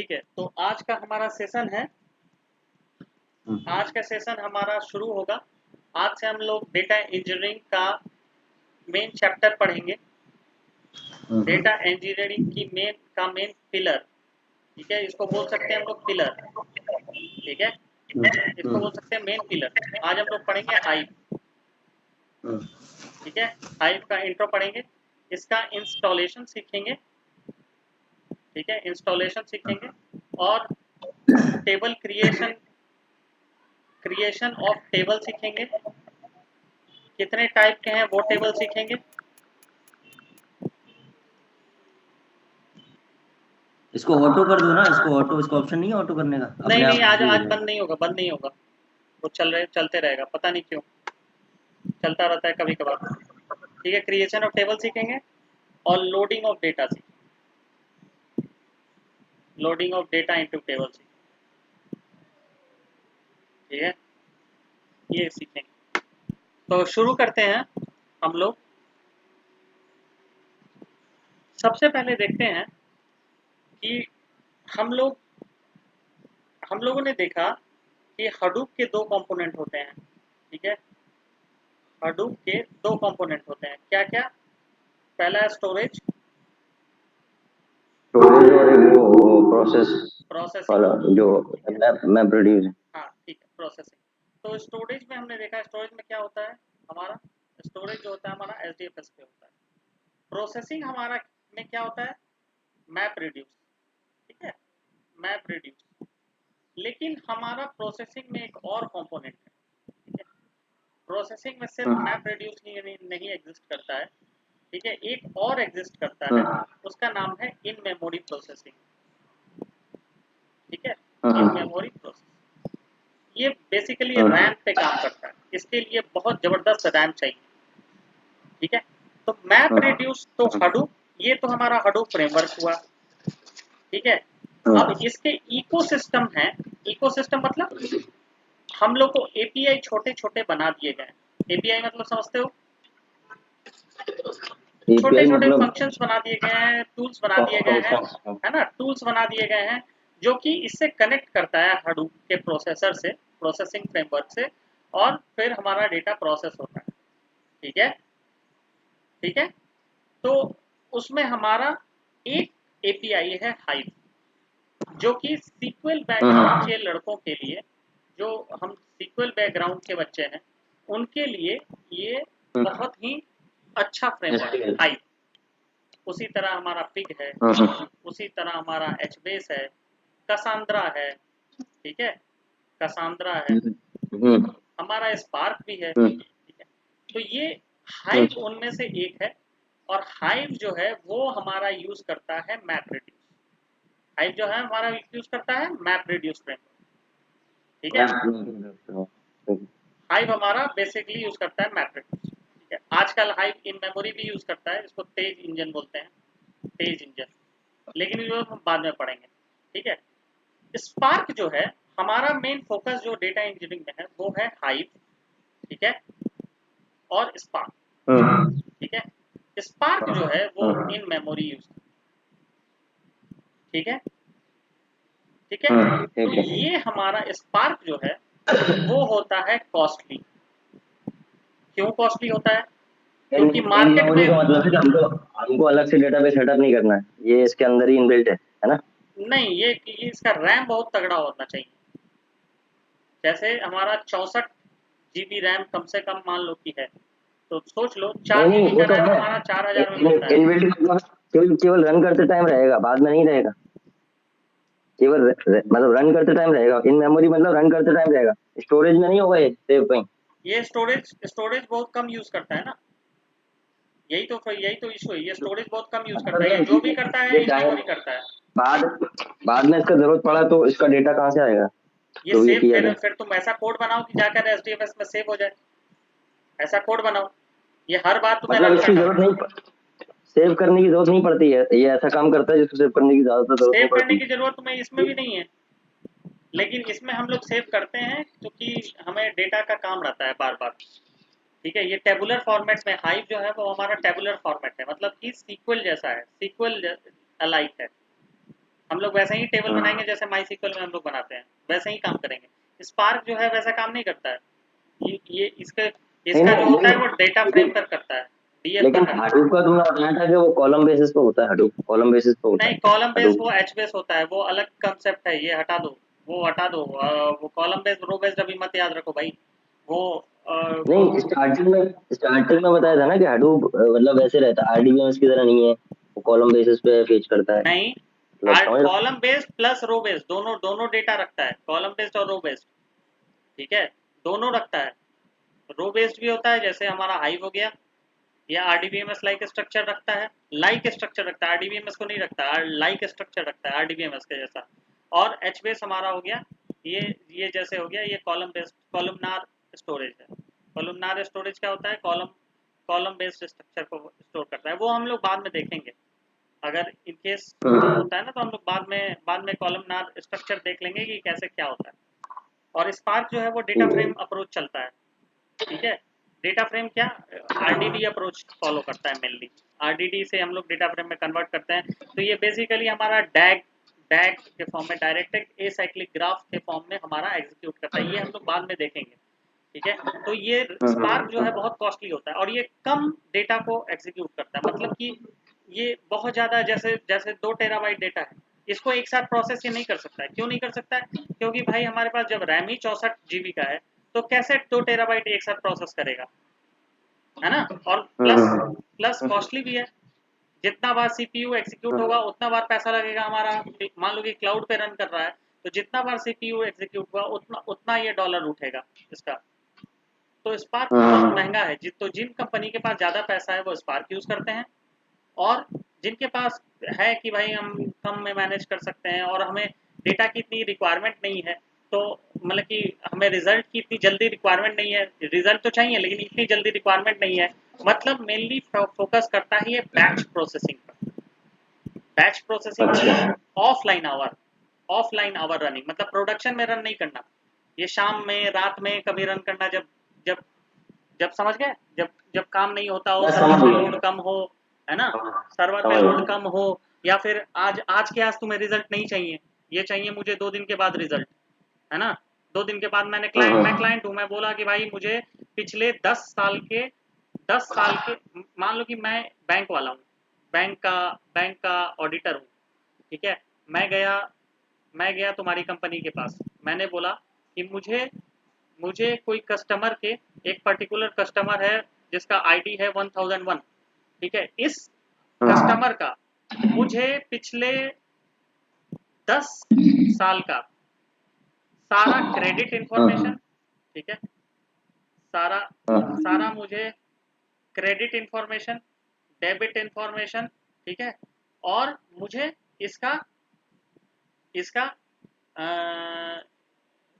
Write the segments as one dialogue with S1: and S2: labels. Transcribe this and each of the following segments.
S1: ठीक है, तो आज का हमारा सेशन है। आज का सेशन हमारा शुरू होगा। आज से हम लोग डेटा इंजीनियरिंग का मेन चैप्टर पढ़ेंगे। डेटा इंजीनियरिंग की मेन पिलर, ठीक है, इसको बोल सकते हैं हम लोग पिलर। ठीक है, इसको बोल सकते हैं मेन पिलर। आज हम लोग पढ़ेंगे हाइव। ठीक है, हाइव का इंट्रो पढ़ेंगे, इसका इंस्टॉलेशन सीखेंगे। ठीक है, इंस्टॉलेशन सीखेंगे और टेबल क्रिएशन ऑफ टेबल सीखेंगे। कितने टाइप के हैं वो टेबल सीखेंगे।
S2: इसको ऑटो कर दो ना, इसको ऑटो, इसको ऑप्शन नहीं है ऑटो करने का,
S1: नहीं
S2: अपने
S1: नहीं,
S2: आप
S1: आज
S2: भी हो
S1: आज
S2: जाएगा।
S1: बंद नहीं होगा, बंद नहीं होगा। वो चलते रहेगा, पता नहीं क्यों चलता रहता है कभी कभार। ठीक है, क्रिएशन ऑफ टेबल सीखेंगे और लोडिंग ऑफ डेटा सीखेंगे। Loading of data into table सीखेंगे। ठीक है, ये सीखेंगे। तो शुरू करते हैं हम लोग। सबसे पहले देखते हैं कि हम लोगों ने देखा कि हडूप के दो कंपोनेंट होते हैं। ठीक है, हडूप के दो कंपोनेंट होते हैं, क्या क्या। पहला है स्टोरेज,
S2: स्टोरेज और एक वो प्रोसेस
S1: प्रोसेसिंग।
S2: वाला जो मैप रेड्यूस है।
S1: हाँ ठीक है, प्रोसेसिंग। तो स्टोरेज में हमने देखा, स्टोरेज में क्या होता है हमारा। स्टोरेज जो होता है हमारा एचडीएफएस पे होता है। प्रोसेसिंग हमारा में क्या होता है, मैप रिड्यूस। ठीक है, मैप रिड्यूस। लेकिन हमारा प्रोसेसिंग में एक और कंपोनेंट है। ठीक है, प्रोसेसिंग में सिर्फ मैप रिड्यूस नहीं एग्जिस्ट करता है। ठीक है, एक और एग्जिस्ट करता है, उसका नाम है इन मेमोरी प्रोसेसिंग। ठीक है, इन मेमोरी प्रोसेसिंग ये बेसिकली रैम पे काम करता है। इसके लिए बहुत जबरदस्त रैम चाहिए। ठीक है, तो मैप रिड्यूस तो हडूप, ये तो हमारा हडूप फ्रेमवर्क हुआ। ठीक है, अब इसके इकोसिस्टम है। इकोसिस्टम मतलब हम लोग को एपीआई छोटे छोटे बना दिए गए। एपीआई मतलब समझते हो, छोटे
S2: एपीआई
S1: छोटे
S2: मतलब
S1: फंक्शंस बना दिए गए हैं, टूल्स बना दिए गए हैं,
S2: फंक्शन।
S1: है ना, टूल्स बना दिए गए हैं जो कि इससे कनेक्ट करता है हडूप के प्रोसेसर से, प्रोसेसिंग फ्रेमवर्क से, और फिर हमारा डेटा प्रोसेस होता है। ठीक है, ठीक है, तो उसमें हमारा एक एपीआई है हाइव, जो कि सीक्वल बैकग्राउंड के लड़कों के लिए, जो हम सीक्वल बैकग्राउंड के बच्चे हैं उनके लिए ये बहुत ही अच्छा फ्रेमवर्क है हाइव। उसी तरह हमारा पिग है, उसी तरह हमारा एचबेस है, कसांद्रा है। ठीक है, कसांद्रा है, हमारा स्पार्क भी है। ठीक है, तो ये हाइव उनमें से एक है। और हाइव जो है वो हमारा यूज करता है मैप रिड्यूस। हाइव जो है हमारा यूज करता है मैप रिड्यूस फ्रेमवर्क। ठीक है, हाइव हमारा बेसिकली यूज करता है मैप रिड्यूस। ठीक है, आजकल हाइव इन मेमोरी भी यूज करता है, इसको तेज इंजन बोलते हैं, तेज इंजन। लेकिन ये हम बाद में पढ़ेंगे। ठीक है, स्पार्क जो है हमारा मेन फोकस जो डेटा इंजीनियरिंग में है वो है हाइव। ठीक है, और स्पार्क। ठीक है, स्पार्क जो है वो इन मेमोरी यूज। ठीक है, ठीक है, तो ये हमारा स्पार्क जो है वो होता है कॉस्टली। क्यों कॉस्टली होता है,
S2: इन
S1: क्योंकि
S2: इन
S1: मार्केट
S2: मेमोरी
S1: में।
S2: का मतलब है कि हमको हमको अलग से डेटाबेस सेटअप नहीं करना है, ये इसके अंदर ही इनबिल्ट है ना।
S1: नहीं, ये इसका रैम बहुत तगड़ा होना चाहिए। जैसे हमारा 64 GB रैम कम से कम मान लो कि है, तो सोच लो
S2: नहीं
S1: 4 GB
S2: नहीं, वो
S1: का
S2: तो
S1: रैम
S2: है।
S1: हमारा 4000 में मिलता है।
S2: इनबिल्ट मतलब केवल रन करते टाइम रहेगा, बाद में नहीं रहेगा। केवल मतलब रन करते टाइम रहेगा, इन मेमोरी मतलब रन करते टाइम रहेगा, स्टोरेज में नहीं होगा ये सेव कहीं।
S1: ये स्टोरेज बहुत कम यूज करता है ना, यही तो इशू है। ये स्टोरेज बहुत कम यूज करता
S2: मतलब
S1: है, ये जो भी करता है
S2: ये
S1: इन
S2: टाइम
S1: मेमोरी करता है।
S2: बाद बाद में इसका जरूरत पड़ा तो इसका डेटा कहाँ से आएगा,
S1: ये
S2: जो ये
S1: सेव,
S2: किया
S1: फिर
S2: गया।
S1: फिर तुम ऐसा कोड बनाओ कि जाकर एसडीएफएस में सेव हो जाए। ऐसा कोड बनाओ, ये हर बार तुम्हें
S2: मतलब
S1: रन
S2: इसकी
S1: करना
S2: जरूरत
S1: पड़े।
S2: नहीं, सेव करने की जरूरत नहीं पड़ती है, ये ऐसा काम करता है जिसको सेव करने की ज्यादातर जरूरत
S1: सेव
S2: नहीं
S1: करने
S2: पड़ती।
S1: की जरूरत तुम्हें इसमें भी नहीं है, लेकिन इसमें हम लोग सेव करते हैं क्योंकि हमें डेटा का काम रहता है बार बार। ठीक है, ये टेबुलर फॉर्मेट में हाइव जो है वो हमारा टेबुलर फॉर्मेट है, मतलब कि सीक्वल जैसा है, सीक्वल अलाइक है। हम लोग वैसे ही टेबल बनाएंगे जैसे माई सीक्वल में हम लोग बनाते हैं, वैसे ही काम करेंगे। स्पार्क जो है वैसा काम नहीं करता है। ये
S2: नहीं
S1: इसका जो
S2: नहीं
S1: होता है वो डेटा फ्रेम
S2: लेकिन
S1: पर करता है, डीएफ पर
S2: लेकिन
S1: करता है।
S2: हडूप का तुमने बताया था कि वो कॉलम बेसिस पे होता है, हडूप कॉलम बेसिस पे होता
S1: नहीं,
S2: है
S1: कॉलम बेस
S2: हडूप।
S1: वो एच बेस होता है, वो अलग कंसेप्ट है, ये हटा दो। वो हटा दो, वो कॉलम बेस रो बेस्ड अभी मत याद रखो भाई। वो
S2: नहीं, स्टार्टिंग में बताया था ना कि हडूप मतलब वैसे रहता है, आरडीबीएमएस की तरह नहीं है, वो कॉलम बेसिस पे फेच करता है,
S1: नहीं,
S2: मतलब समझ रहे
S1: कॉलम बेस्ड प्लस रो बेस्ड दोनों दोनों डेटा रखता है, कॉलम बेस्ड और रो बेस्ड। ठीक है, दोनों रखता है। रो बेस्ड भी होता है जैसे हमारा हाइव हो गया, या आरडीबीएमएस लाइक स्ट्रक्चर रखता है, लाइक स्ट्रक्चर रखता है, आरडीबीएमएस को नहीं रखता, लाइक स्ट्रक्चर रखता है आरडीबीएमएस के जैसा। और एच बेस हमारा हो गया, ये जैसे हो गया, ये कॉलम बेस्ड कॉलमनार स्टोरेज है। कॉलमनार स्टोरेज क्या होता है, कॉलम कॉलम बेस्ड स्ट्रक्चर को स्टोर करता है, वो हम लोग बाद में देखेंगे। अगर इन केस
S2: हो।
S1: होता है ना तो हम लोग बाद में कॉलमनार स्ट्रक्चर देख लेंगे कि कैसे क्या होता है। और स्पार्क जो है वो डेटा
S2: ठीक
S1: फ्रेम
S2: है।
S1: अप्रोच चलता है। ठीक है, डेटा फ्रेम क्या, आरडीडी अप्रोच फॉलो करता है मेनली। आरडीडी से हम लोग डेटा फ्रेम में कन्वर्ट करते हैं। तो ये बेसिकली हमारा डैग डैग के फॉर्म में, डायरेक्टेड एसाइक्लिक ग्राफ के फॉर्म में हमारा एग्जीक्यूट करता है, ये हम लोग बाद में देखेंगे। ठीक है, तो ये स्पार्क जो है बहुत कॉस्टली होता है और ये कम डेटा को एग्जीक्यूट करता है, मतलब कि ये बहुत ज़्यादा, जैसे जैसे 2 टेराबाइट डेटा है, इसको एक साथ प्रोसेस ये नहीं कर सकता है। क्यों नहीं कर सकता है? क्योंकि भाई हमारे पास जब रैम ही 64 GB का है, तो कैसे 2 टेराबाइट एक साथ प्रोसेस करेगा, है ना? और प्लस प्लस कॉस्टली भी है। जितना बार सीपीयू एग्जीक्यूट होगा उतना बार पैसा लगेगा हमारा। मान लो कि क्लाउड पे रन कर रहा है, तो जितना बार सीपीयू एग्जीक्यूट हुआ उतना उतना ये डॉलर उठेगा इसका। तो स्पार्क बहुत महंगा है। तो जिन कंपनी के पास ज़्यादा पैसा है वो स्पार्क यूज़ करते हैं, और जिनके पास है कि भाई हम कम में मैनेज कर सकते हैं और हमें डेटा की इतनी रिक्वायरमेंट नहीं है, तो मतलब कि हमें रिजल्ट की इतनी जल्दी रिक्वायरमेंट नहीं है, रिजल्ट तो चाहिए लेकिन इतनी जल्दी रिक्वायरमेंट नहीं है, मतलब मेनली फोकस करता है ये बैच प्रोसेसिंग पर। बैच प्रोसेसिंग
S2: अच्छा।
S1: मतलब ऑफलाइन आवर रनिंग, मतलब प्रोडक्शन में रन नहीं करना, ये शाम में रात में कभी रन करना, जब जब जब समझ गए, जब जब काम नहीं होता हो,
S2: मैं
S1: सर्वर
S2: समझ
S1: पे
S2: गया।
S1: लोड कम हो, है ना?
S2: हाँ,
S1: सर्वर पे
S2: समझ
S1: लोड
S2: गया।
S1: कम हो, या फिर आज आज के आज तुम्हें रिजल्ट नहीं चाहिए, ये चाहिए मुझे 2 दिन के बाद रिजल्ट, है ना? 2 दिन के बाद मैं क्लाइंट हूँ, मैं बोला कि भाई मुझे पिछले 10 साल के मान लो कि मैं बैंक वाला हूँ, बैंक का ऑडिटर हूँ। ठीक है, मैं गया मैं गया तुम्हारी कंपनी के पास, मैंने बोला कि मुझे मुझे कोई कस्टमर के, एक पर्टिकुलर कस्टमर है जिसका आईडी है 1001। ठीक है, इस कस्टमर का मुझे पिछले 10 साल का सारा क्रेडिट इंफॉर्मेशन, ठीक है, सारा सारा मुझे क्रेडिट इंफॉर्मेशन, डेबिट इंफॉर्मेशन, ठीक है, और मुझे इसका इसका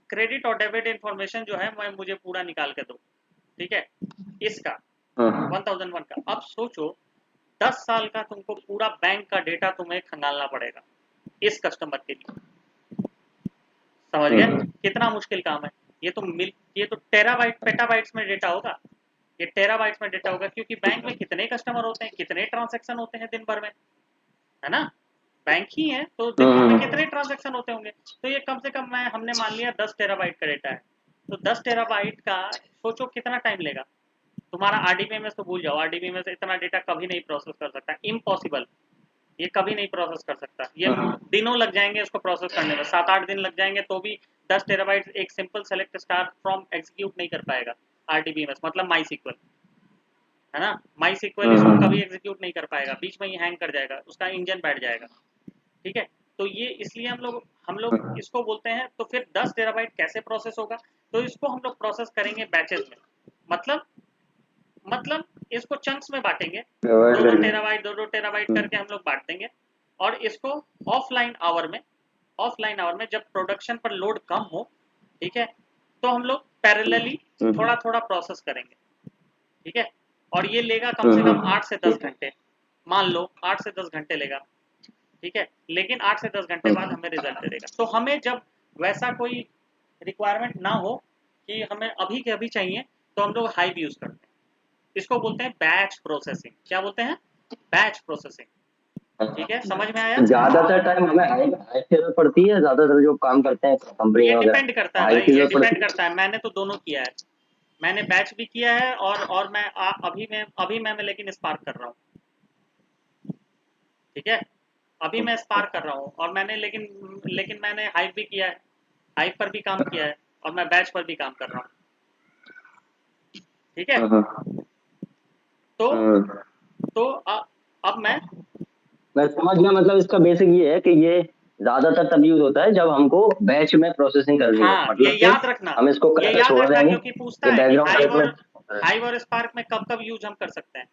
S1: क्रेडिट और डेबिट इंफॉर्मेशन जो है मैं मुझे पूरा निकाल के दो। ठीक है, इसका 1001 का। अब सोचो 10 साल का तुमको पूरा बैंक का डेटा तुम्हें खंगालना पड़ेगा इस कस्टमर के लिए। समझ गए कितना मुश्किल काम है? ये तो टेराबाइट पेटाबाइट्स में डेटा होगा, ये टेराबाइट्स में डेटा होगा, क्योंकि बैंक में कितने कस्टमर होते हैं, कितने ट्रांजैक्शन होते हैं दिन भर में, है ना? बैंक ही है तो दिन भर में कितने ट्रांजैक्शन होते होंगे। तो ये कम से कम मैं हमने मान लिया 10 टेराबाइट का डेटा है, तो 10 टेराबाइट का सोचो कितना टाइम लेगा तुम्हारा। आरडीबीएमएस तो भूल जाओ, आरडीबीएमएस इतना डेटा कभी नहीं प्रोसेस कर सकता, इम्पॉसिबल, ये कभी नहीं प्रोसेस कर सकता। ये दिनों लग जाएंगे इसको प्रोसेस करने में, 7-8 दिन लग जाएंगे, तो भी 10 टेराबाइट एक simple select star from execute नहीं कर पाएगा आरडीबीएमएस, मतलब माई सीक्वल, है ना? माई सीक्वल इसको कभी एग्जीक्यूट नहीं कर पाएगा, बीच में ही हैंग कर जाएगा, उसका इंजन बैठ जाएगा। ठीक है, तो ये इसलिए हम लोग इसको बोलते हैं। तो फिर 10 टेराबाइट कैसे प्रोसेस होगा? तो इसको हम लोग प्रोसेस करेंगे बैचेस में, मतलब मतलब इसको चंक्स में बांटेंगे,
S2: अवॉइड
S1: दो
S2: करके।
S1: टेराबाइट 2-2 टेराबाइट करके हम लोग बांट देंगे। और इसको ऑफलाइन आवर में ऑफलाइन आवर में जब प्रोडक्शन पर लोड कम हो, ठीक है, तो हम लोग पैरेलली थोड़ा थोड़ा प्रोसेस करेंगे। ठीक है, और ये लेगा कम से कम 8 से 10 घंटे, मान लो 8 से 10 घंटे लेगा। ठीक है, लेकिन 8 से 10 घंटे बाद हमें रिजल्ट दे देगा। तो हमें जब वैसा कोई रिक्वायरमेंट ना हो कि हमें अभी के अभी चाहिए, तो हम लोग हाइव यूज करते हैं। इसको बोलते हैं बैच प्रोसेसिंग। क्या बोलते हैं? Batch processing. ठीक है, समझ में आया?
S2: ज्यादातर टाइम हमें हाई की जरूरत पड़ती है, ज्यादातर जो काम करते हैं कंपनी
S1: ये
S2: वगैरह
S1: डिपेंड करता है
S2: हाई
S1: भाई,
S2: की
S1: ये
S2: जरूरत
S1: डिपेंड
S2: पड़ती
S1: करता है। मैंने तो दोनों किया है, मैंने बैच भी किया है और मैं लेकिन स्पार्क कर रहा हूँ। ठीक है, अभी मैं स्पार्क कर रहा हूँ, और मैंने लेकिन मैंने हाइव भी किया है, हाइव पर भी काम किया है, और मैं बैच पर भी काम कर रहा हूँ। ठीक है,
S2: है।
S1: तो
S2: हाँ,
S1: तो अब
S2: मैं समझ गया। मतलब इसका बेसिक ये है कि ये ज्यादातर तब यूज होता है जब हमको बैच में प्रोसेसिंग करनी हो,
S1: हाँ,
S2: मतलब कि हम इसको
S1: ये
S2: करके
S1: याद
S2: छोड़
S1: रखना,
S2: देंगे,
S1: क्योंकि पूछता
S2: ये
S1: है कि
S2: बैकग्राउंड साइड में।
S1: हाइव और स्पार्क में कब कब यूज हम कर सकते हैं।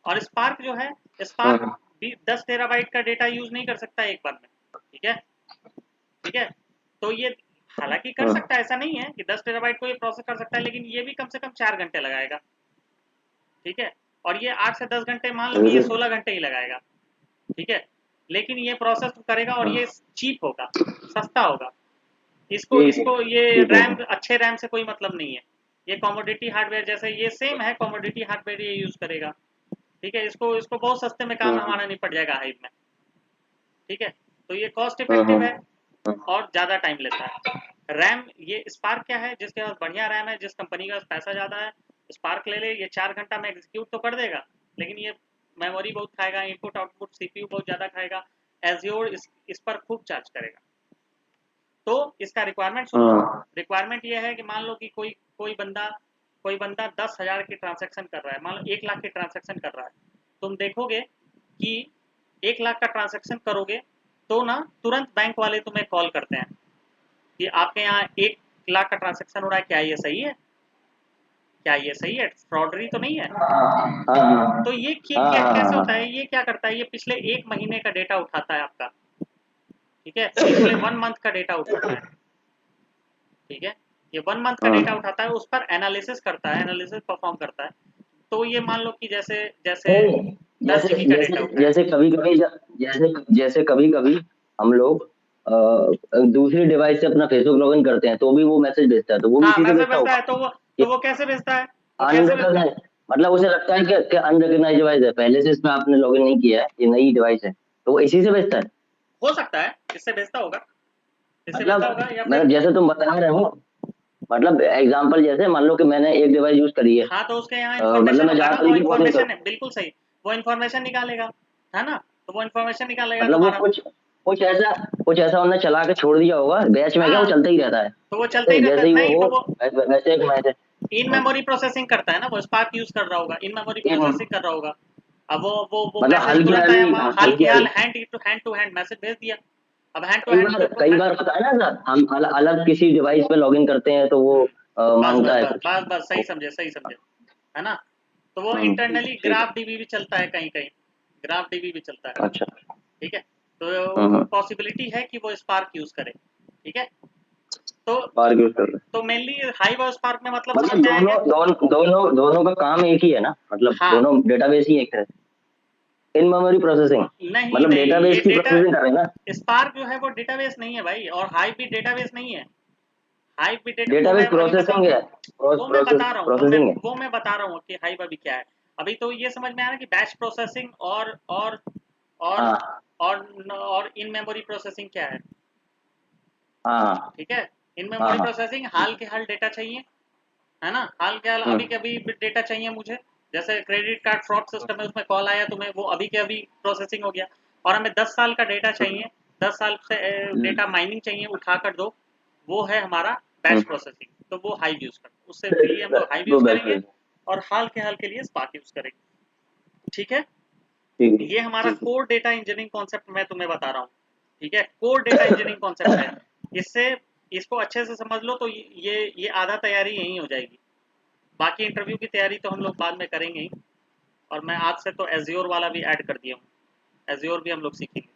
S1: और स्पार्क जो है, स्पार्क
S2: हाँ,
S1: 10 टेराबाइट का डेटा यूज नहीं कर सकता एक बार में। ठीक है, ठीक है, तो ये हालांकि कर
S2: हाँ,
S1: सकता है, ऐसा नहीं है कि 10 टेराबाइट को ये प्रोसेस कर सकता है, लेकिन ये भी कम से कम 4 घंटे लगाएगा। ठीक है, और ये 8 से 10 घंटे, मान लो कि ये
S2: बिल्कुल।
S1: 16 घंटे ही लगाएगा। ठीक है, लेकिन ये प्रोसेस करेगा और ये
S2: हाँ,
S1: चीप होगा, सस्ता होगा। इसको
S2: ठीक है,
S1: इसको ये
S2: ठीक है।
S1: रैम, अच्छे रैम से कोई मतलब नहीं है। ये कमोडिटी हार्डवेयर जैसे, ये सेम है, कमोडिटी हार्डवेयर ये यूज करेगा। ठीक है, इसको इसको बहुत सस्ते में काम
S2: हाँ,
S1: हमारा निपट जाएगा हाइव में। ठीक है, तो ये कॉस्ट
S2: हाँ, हाँ,
S1: इफेक्टिव है
S2: हाँ,
S1: और ज़्यादा टाइम लेता है। रैम, ये स्पार्क क्या है, जिसके पास बढ़िया रैम है, जिस कंपनी का पैसा ज़्यादा है, स्पार्क ले ले, ये 4 घंटा में एग्जीक्यूट तो कर देगा, लेकिन ये मेमोरी बहुत खाएगा, इनपुट आउटपुट सीपीयू बहुत ज़्यादा खाएगा। एज्योर इस पर खूब चार्ज करेगा। तो इसका रिक्वायरमेंट सुन लो।
S2: हाँ,
S1: रिक्वायरमेंट ये है कि मान लो कि कोई बंदा 10,000 की ट्रांजैक्शन कर रहा है, मान लो 1 लाख की ट्रांजैक्शन कर रहा है। तुम देखोगे कि 1 लाख का ट्रांजैक्शन करोगे तो ना तुरंत बैंक वाले तुम्हें कॉल करते हैं कि आपके यहाँ 1 लाख का ट्रांजैक्शन हो रहा है, क्या ये सही है, क्या ये सही है, फ्रॉडरी तो नहीं है।
S2: हाँ, हाँ,
S1: तो ये
S2: हाँ, हाँ,
S1: कैसे
S2: हाँ,
S1: होता है,
S2: हाँ,
S1: ये क्या करता है, ये पिछले 1 महीने का डेटा उठाता है आपका। ठीक है, पिछले 1 मंथ का डेटा उठाता है। ठीक है, ये 1 मंथ का डेटा
S2: हाँ।
S1: उठाता है, उस पर एनालिसिस करता है, एनालिसिस परफॉर्म करता है। तो ये मान लो कि जैसे जैसे
S2: नहीं,
S1: दस
S2: जैसे
S1: जीबी का
S2: जैसे
S1: डेटा उठाया।
S2: जैसे कभी कभी जैसे जैसे कभी कभी हम लोग दूसरी डिवाइस से अपना फेसबुक लॉगिन करते हैं तो भी वो मैसेज भेजता है, तो वो भी
S1: हाँ,
S2: इसी से
S1: मैसेज
S2: भेजता
S1: भेजता है,
S2: होगा।
S1: तो वो कैसे भेजता है, वो कैसे भेजता है।
S2: अनरिकॉग्नाइज, मतलब उसे लगता है कि अनरिकॉग्नाइज डिवाइस है, पहले से इसमें आपने लॉगिन नहीं किया है, ये नई डिवाइस है, तो वो इसी से भेजता है।
S1: हो सकता है इससे भेजता होगा, इससे भेजता
S2: मतलब
S1: होगा, या फिर
S2: मतलब जैसे तुम बता रहे हो, मतलब एग्जांपल जैसे मान लो कि मैंने एक डिवाइस यूज करी है,
S1: हाँ, तो उसके यहाँ
S2: मतलब
S1: इन्फॉर्मेशन
S2: मैं
S1: होगा
S2: जहाँ
S1: ना, वो
S2: तरीके लॉगिन
S1: इन्फॉर्मेशन
S2: करूँ,
S1: है, बिल्कुल सही। वो इन्फॉर्मेशन निकालेगा, है ना, तो वो इन्फॉर्मेशन निकालेगा
S2: मतलब वो
S1: तुम्हारा।
S2: कुछ ऐसा उन्होंने चला के छोड़ दिया होगा, बैच में क्या वो
S1: हाँ,
S2: चलता ही रहता है,
S1: तो वो चलता ही
S2: जैसे
S1: रहता
S2: जैसे
S1: है,
S2: ही वो
S1: नहीं
S2: हो
S1: तो वो
S2: वैसे एक मैसेज।
S1: इन मेमोरी प्रोसेसिंग करता है ना, वो स्पार्क यूज कर रहा होगा, इन मेमोरी
S2: एक
S1: प्रोसेसिंग कर रहा होगा। अब वो
S2: मतलब
S1: मैसेज
S2: हल्की
S1: तुरंत आया,
S2: वाली,
S1: वहाँ
S2: हाँ,
S1: हाल
S2: हल्की
S1: की हाल,
S2: वाली।
S1: हैंड टू हैंड मैसेज भेज दिया। अब हैंड टू
S2: कई
S1: हैंड
S2: बार कई बार होता है ना सर, हम अलग किसी डिवाइस पे लॉगिन करते हैं तो वो
S1: बस
S2: मांगता
S1: बस
S2: है
S1: बस
S2: कुछ।
S1: बस बस, सही समझे, सही समझे, है ना। तो वो इंटरनली
S2: ठीक है।
S1: ग्राफ डीबी भी चलता है, कहीं कहीं ग्राफ डीबी भी चलता है।
S2: अच्छा।
S1: ठीक है,
S2: हम्म,
S1: तो पॉसिबिलिटी है कि वो स्पार्क यूज करे। ठीक है, तो
S2: स्पार्क यूज कर रहे हैं।
S1: तो मेनली हाइव और स्पार्क में मतलब समझ
S2: मतलब
S1: में आया
S2: दोनों
S1: क्या।
S2: दोनों दोनों दोनों का काम एक ही है ना, मतलब
S1: हाँ,
S2: दोनों डेटाबेस ही एक तरह से। इन मेमोरी प्रोसेसिंग,
S1: नहीं
S2: मतलब
S1: नहीं,
S2: डेटाबेस
S1: ये
S2: की
S1: डेटा,
S2: प्रोसेसिंग कर रहे हैं ना।
S1: स्पार्क जो है वो डेटाबेस नहीं है भाई, और हाइव भी डेटाबेस नहीं है। हाइव भी डेटा, वो
S2: डेटाबेस
S1: मैं अभी बता,
S2: प्रोसेसिंग है,
S1: वो मैं बता रहा हूँ,
S2: प्रोसेसिंग है।
S1: वो मैं बता रहा हूँ कि हाइव अभी क्या है। अभी तो ये समझ में आ रहा है कि बैच प्रोसेसिंग और
S2: हाँ,
S1: और इन मेमोरी प्रोसेसिंग क्या है।
S2: हाँ,
S1: ठीक है, इन
S2: हाँ,
S1: मेमोरी
S2: हाँ।
S1: प्रोसेसिंग हाल के हाल डेटा चाहिए, है ना, हाल के हाल अभी
S2: हम्म,
S1: के अभी डेटा चाहिए मुझे। जैसे क्रेडिट कार्ड फ्रॉड सिस्टम है, उसमें कॉल आया तुम्हें, वो अभी के अभी प्रोसेसिंग हो गया। और हमें 10 साल का डेटा चाहिए, 10 साल से
S2: हम्म,
S1: डेटा माइनिंग चाहिए, उठा कर दो। वो है हमारा बैच
S2: हम्म।
S1: प्रोसेसिंग, तो वो हाइव यूज करते हैं, उससे लिए हम लोग हाइव
S2: वो
S1: यूज
S2: बेस्ट
S1: करेंगे।
S2: है।
S1: और हाल के हाल के लिए स्पार्क यूज करेंगे। ठीक है,
S2: ठीक है,
S1: ये हमारा
S2: ठीक है।
S1: कोर डेटा इंजीनियरिंग कॉन्सेप्ट मैं तुम्हें बता रहा हूँ। ठीक है, कोर डेटा इंजीनियरिंग कॉन्सेप्ट है। इससे इसको अच्छे से समझ लो तो ये आधा तैयारी यही हो जाएगी। बाकी इंटरव्यू की तैयारी तो हम लोग बाद में करेंगे ही। और मैं आज से तो एज्योर वाला भी ऐड कर दिया हूँ, एज्योर भी हम लोग सीखेंगे।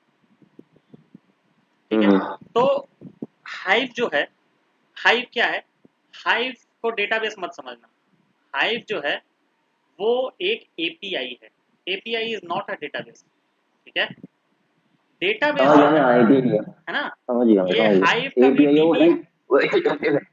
S1: ठीक है,
S2: हम्म,
S1: तो हाइव जो है, हाइव क्या है, हाइव को डेटाबेस मत समझना। हाइव जो है वो एक एपीआई है। API is not a database. ठीक है, डेटाबेस
S2: समझ
S1: जो
S2: गया मैं, आईटी है।
S1: है ना,
S2: समझ गया मैं,
S1: ये
S2: समझ
S1: हाइव
S2: गया,
S1: का भी
S2: एपीआई वो
S1: डीबी है।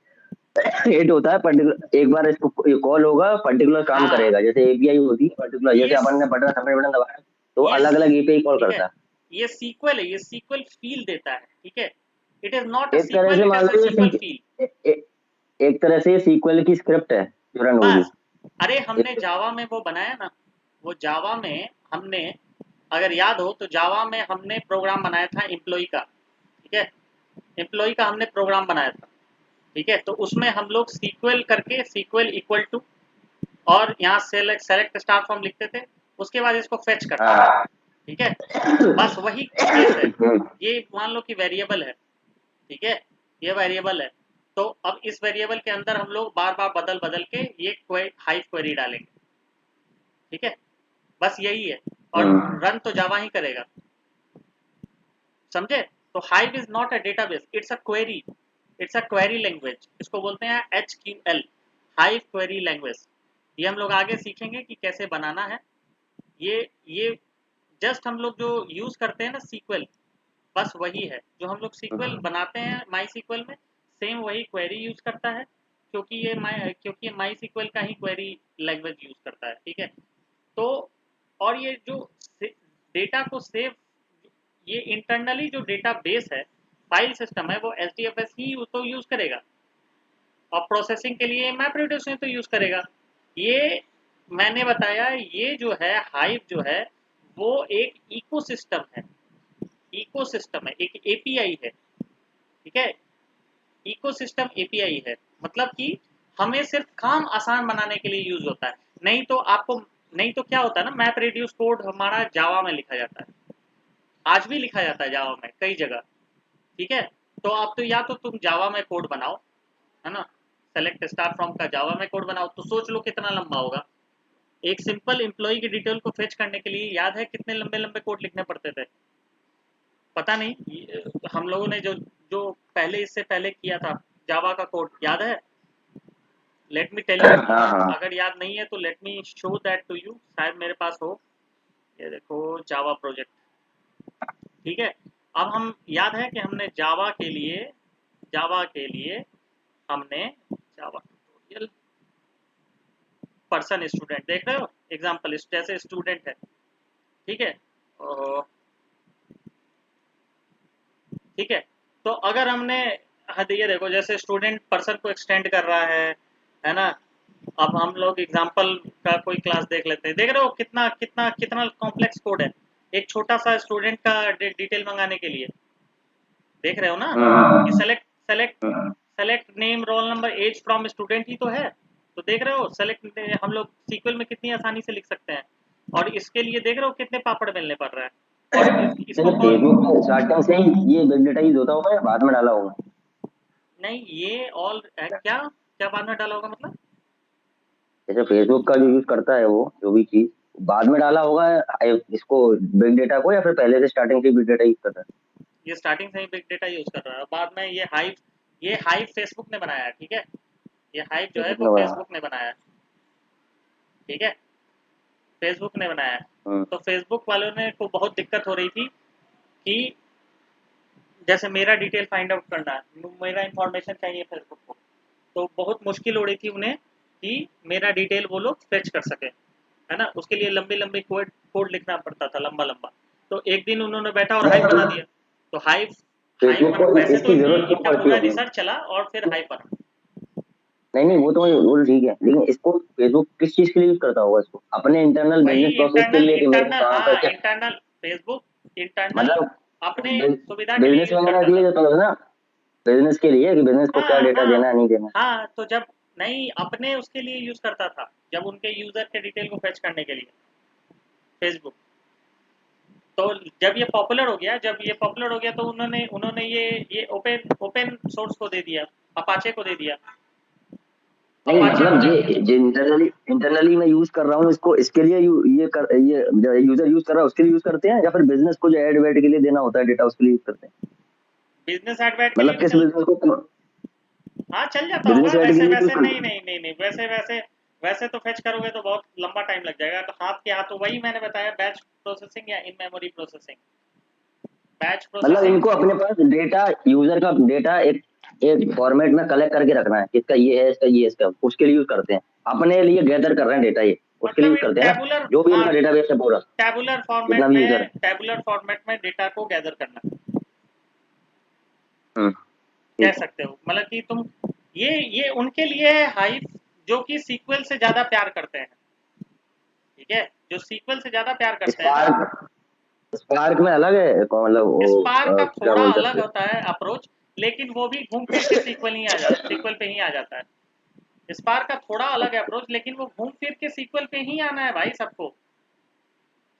S2: एट होता है पर्टिकुलर, एक बार इसको ये कॉल होगा पर्टिकुलर काम
S1: हाँ,
S2: करेगा, जैसे एपीआई होती है पर्टिकुलर, जैसे
S1: ये
S2: अपन ने बटन सबमिट बटन दबाया तो
S1: ये
S2: अलग अलग एपीआई कॉल
S1: ठीक है,
S2: करता है।
S1: ये सीक्वल है, ये सीक्वल फील देता है, ठीक है। इट इज नॉट अ
S2: एक तरह
S1: सीक्वल,
S2: से
S1: इट
S2: मान
S1: is a
S2: low
S1: SQL feel.
S2: एक तरह से सीक्वल की स्क्रिप्ट है जो रन होगी।
S1: बस, अरे हमने
S2: एक
S1: जावा में वो बनाया ना, वो जावा में हमने, अगर याद हो तो जावा में हमने प्रोग्राम बनाया था एम्प्लॉय का, ठीक है। एम्प्लॉय का हमने प्रोग्राम बनाया था, ठीक है। तो उसमें हम लोग सीक्वल करके, सीक्वल इक्वल टू, और यहाँ सेलेक्ट सेलेक्ट स्टार फॉर्म लिखते थे, उसके बाद इसको फेच करते थे,
S2: हाँ।
S1: ठीक है। बस वही केस है।
S2: हम्म,
S1: ये मान लो कि वेरिएबल है, ठीक है, ये वेरिएबल है। तो अब इस वेरिएबल के अंदर हम लोग बार बार बदल बदल के ये हाइव क्वेरी डालेंगे, ठीक है। बस यही है, और
S2: हम्म,
S1: रन तो जावा ही करेगा, समझे। तो hive is not a database, it's a query, it's a query language, इसको बोलते हैं HQL, हाइव क्वेरी लैंग्वेज। ये हम लोग आगे सीखेंगे कि कैसे बनाना है। ये जस्ट हम लोग जो यूज करते हैं ना सीक्वल, बस वही है जो हम लोग सीक्वल बनाते हैं माई सीक्वल में, सेम वही क्वेरी यूज करता है, क्योंकि ये माई सीक्वल का ही क्वेरी लैंग्वेज यूज करता है, ठीक है। तो और ये जो डेटा को सेव, ये इंटरनली जो डेटा बेस है, फाइल सिस्टम है, वो HDFS ही तो यूज करेगा, और प्रोसेसिंग के लिए मैप रेडियो तो यूज करेगा। ये मैंने बताया, ये जो है हाइव जो है, वो एक इकोसिस्टम है, इकोसिस्टम है, एक एपीआई है, ठीक है। इकोसिस्टम एपीआई है, मतलब कि हमें सिर्फ काम आसान बनाने के लिए यूज होता है। नहीं तो आपको, नहीं तो क्या होता है ना, मैप रेड्यूस कोड हमारा जावा में लिखा जाता है, आज भी लिखा जाता है जावा में कई जगह, ठीक है। तो अब तो या तो तुम जावा में कोड बनाओ, है ना, सेलेक्ट स्टार फ्रॉम का जावा में कोड बनाओ, तो सोच लो कितना लंबा होगा। एक सिंपल एम्प्लॉय की डिटेल को फेच करने के लिए याद है कितने लंबे लंबे कोड लिखने पड़ते थे, पता नहीं। हम लोगों ने जो जो पहले, इससे पहले किया था जावा का कोड, याद है। लेट मी टेल यू,
S2: हाँ हाँ।
S1: अगर याद नहीं है तो let me show that to you, शायद मेरे पास हो। ये देखो जावा प्रोजेक्ट, ठीक है। अब हम, याद है कि हमने जावा के लिए हमने जावा ट्यूटोरियल, पर्सन स्टूडेंट देख रहे हो, एग्जाम्पल जैसे स्टूडेंट है, ठीक है। ठीक है। तो अगर हमने, हाँ ये देखो, जैसे स्टूडेंट पर्सन को एक्सटेंड कर रहा है ना। अब हम लोग एग्जांपल का कोई क्लास देख लेते हैं, देख रहे हो कितना कितना कितना कॉम्प्लेक्स कोड है, एक छोटा सा स्टूडेंट का डिटेल मंगाने के लिए, देख रहे हो ना। कि
S2: hmm,
S1: select select
S2: hmm.
S1: Select name roll number age from student ही तो है। तो देख रहे हो सेलेक्ट हम लोग सीक्वल में कितनी आसानी से लिख सकते हैं, और इसके लिए देख रहे हो कितने पापड़ बेलने पड़ रहा है। और इसको
S2: जैसे
S1: कौन,
S2: फेसबुक में स्टार्टिंग से ही ये बिग डेटा यूज होता होगा या बाद में डाला होगा?
S1: नहीं ये ऑल क्या क्या बाद में डाला होगा मतलब।
S2: जैसे फेसबुक का जो यूज करता है वो जो भी चीज बाद में डाला होगा इसको बिग डेटा को, या फिर पहले से स्टार्टिंग से बिग डेटा यूज करता है?
S1: ये स्टार्टिंग से ही बिग डेटा यूज कर रहा है, बाद में ये हाइव फेसबुक ने बनाया है, ठीक है। ये हाइव जो है
S2: फेसबुक
S1: वो
S2: ने बना।
S1: फेसबुक ने बनाया है, ठीक है, फेसबुक ने बनाया है।
S2: हम्म,
S1: तो फेसबुक वालों ने को बहुत दिक्कत हो रही थी कि जैसे मेरा डिटेल फाइंड आउट करना है, मेरा इंफॉर्मेशन चाहिए फेसबुक को, तो बहुत मुश्किल हो रही थी उन्हें कि मेरा डिटेल वो लोग फेच कर सके, है ना। उसके लिए लंबी लंबी कोड कोड लिखना पड़ता था, लंबा लंबा। तो एक दिन उन्होंने बैठा और हाइव बना दिया। तो हाइव हाइव
S2: फेसबुक को
S1: वैसे तो
S2: इसकी जरूरत क्यों
S1: इनका
S2: पड़ती
S1: पूरा
S2: होगी?
S1: रिसर्च चला और फिर हाइव बना।
S2: नहीं नहीं, वो तो वो ठीक है, लेकिन इसको फेसबुक किस चीज के लिए यूज करता होगा? इसको अपने इंटरनल
S1: वही
S2: बिजनेस प्रोसेस के
S1: इंटरनल
S2: लिए कि मेरे को
S1: इंटरनल
S2: कहाँ पर
S1: हाँ
S2: क्या,
S1: इंटरनल, फेसबुक इंटरनल
S2: मतलब
S1: अपने सुविधा के लिए
S2: बिजनेस
S1: यूज
S2: वगैरह
S1: करता
S2: के लिए
S1: था।
S2: जाता होगा ना, बिजनेस के लिए कि बिजनेस को क्या
S1: हाँ
S2: डेटा
S1: हाँ
S2: देना है नहीं देना
S1: हाँ, तो जब नहीं अपने उसके लिए यूज करता था, जब उनके यूजर के डिटेल को फेच करने के लिए फेसबुक। तो जब ये पॉपुलर हो गया तो उन्होंने उन्होंने ये ओपन ओपन सोर्स को दे दिया, अपाचे को दे दिया।
S2: नहीं,
S1: अपाचे
S2: मतलब
S1: को,
S2: ये इंटरनली इंटरनली मैं यूज कर रहा हूँ इसको, इसके लिए ये यूजर यूज कर रहा है उसके लिए यूज करते हैं, या फिर बिजनेस को जो एड वेड के लिए देना होता है डेटा उसके लिए यूज करते हैं?
S1: बिजनेस एडवर्ट के लिए
S2: मतलब
S1: भी
S2: किस
S1: चल,
S2: बिजनेस को,
S1: हाँ चल जाता होगा।
S2: बिजनेस एड के
S1: वैसे
S2: लिए यूज
S1: वैसे
S2: करते
S1: नहीं
S2: हैं?
S1: नहीं नहीं नहीं, वैसे वैसे वैसे तो फेच करोगे तो बहुत लंबा टाइम लग जाएगा। तो हाथ के हाथों वही मैंने बताया, बैच प्रोसेसिंग या इन मेमोरी प्रोसेसिंग, बैच
S2: मतलब
S1: प्रोसेसिंग।
S2: इनको अपने पास डेटा, यूजर का डेटा एक एक फॉर्मेट में कलेक्ट करके रखना है, किसका ये है, इसका ये है, इसका, उसके लिए यूज करते हैं, अपने लिए गैदर कर रहे हैं डेटा ये। उसके लिए
S1: मतलब
S2: यूज करते हैं ना,
S1: टैबुलर,
S2: जो भी
S1: हाँ,
S2: उनका डेटाबेस है पूरा,
S1: टैबुलर
S2: जितना
S1: फॉर्मेट
S2: भी यूजर
S1: में,
S2: है।
S1: टैबुलर फॉर्मेट में डेटा को गैदर करना
S2: हम्म,
S1: कह
S2: ठीक है।
S1: सकते हो। मतलब कि तुम, ये उनके लिए है हाइव, जो कि सीक्वल से ज्यादा प्यार करते हैं, ठीक है, जो सीक्वल से ज्यादा प्यार करते हैं ना।
S2: स्पार्क, स्पार्क में अलग है मतलब वो
S1: स्पार्क का
S2: क्या
S1: थोड़ा
S2: बोलते हैं
S1: अलग
S2: उसे?
S1: होता है अप्रोच, लेकिन वो भी घूम फिर के सीक्वल पे ही आ जाता है। स्पार्क का थोड़ा अलग अप्रोच, लेकिन वो घूम फिर के सीक्वल पे ही आना है भाई सबको।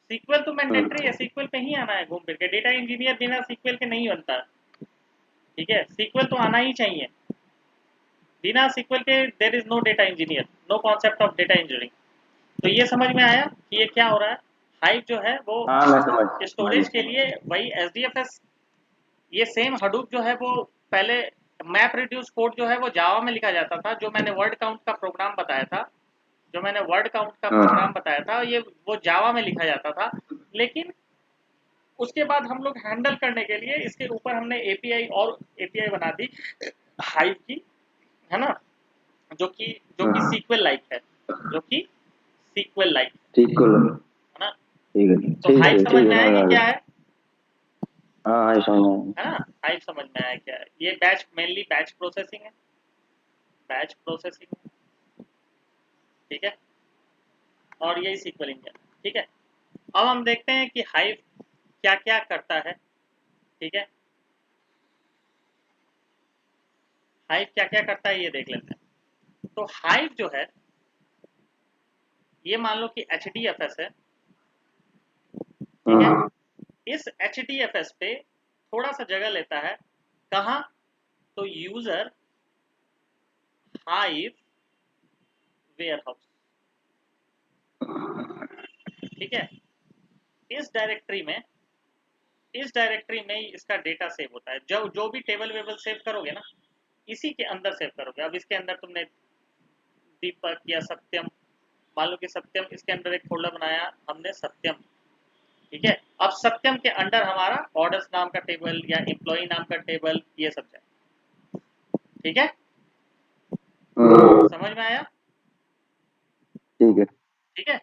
S1: सीक्वल तो मैंडेटरी है, सीक्वल पे ही आना है घूम फिर के। डेटा इंजीनियर बिना सीक्वल के नहीं बनता, ठीक है, सीक्वल तो आना ही चाहिए। बिना सीक्वल के there is no data engineer, no concept of data engineering. तो ये समझ में आया कि ये क्या हो रहा है। हाइव जो है वो
S2: हाँ मैं समझ
S1: स्टोरेज के
S2: गया।
S1: लिए वही एसडीएफएस, ये सेम हडूप जो है वो पहले मैप रिड्यूस कोड जो है वो जावा में लिखा जाता था, जो मैंने वर्ड काउंट का प्रोग्राम बताया था, जो मैंने वर्ड काउंट का प्रोग्राम
S2: हाँ
S1: बताया था, ये वो जावा में लिखा जाता था। लेकिन उसके बाद हम लोग हैंडल करने के लिए इसके ऊपर हमने एपीआई और एपीआई बना दी हाइव की, है ना, जो कि
S2: हाँ
S1: सीक्वल लाइक है, जो कि सीक्वल लाइक,
S2: ठीक है
S1: है ना।
S2: ठीक है
S1: तो हाइव समझ
S2: ठीक है
S1: में आया
S2: समझ
S1: कि
S2: आ
S1: क्या
S2: गया।
S1: है
S2: हाँ हाँ समझ
S1: है ना। हाइव समझ में आया क्या है। ये बैच, मेनली बैच प्रोसेसिंग है, बैच प्रोसेसिंग, ठीक है, और यही सीक्वल इंजन, ठीक है। अब हम देखते हैं कि हाइव क्या क्या करता है, ठीक है, हाइव क्या क्या करता है ये देख लेते हैं। तो हाइव जो है, ये मान लो कि एच डी एफ एस है, ठीक है।
S2: हम्म,
S1: इस एच डी एफ एस पे थोड़ा सा जगह लेता है, कहाँ, तो यूजर हाइव वेयर हाउस, ठीक है। इस डायरेक्टरी में, इस डायरेक्टरी में ही इसका डेटा सेव होता है। जो जो भी टेबल वेबल सेव करोगे ना, इसी के अंदर सेव करोगे। अब इसके अंदर तुमने दीपक या सत्यम, मान लो कि सत्यम, इसके अंदर एक फोल्डर बनाया हमने सत्यम, ठीक है। अब सत्यम के अंडर हमारा ऑर्डर्स नाम का टेबल या एम्प्लॉय नाम का टेबल, ये सब जाए, ठीक है, समझ में आया,
S2: ठीक है।
S1: ठीक है।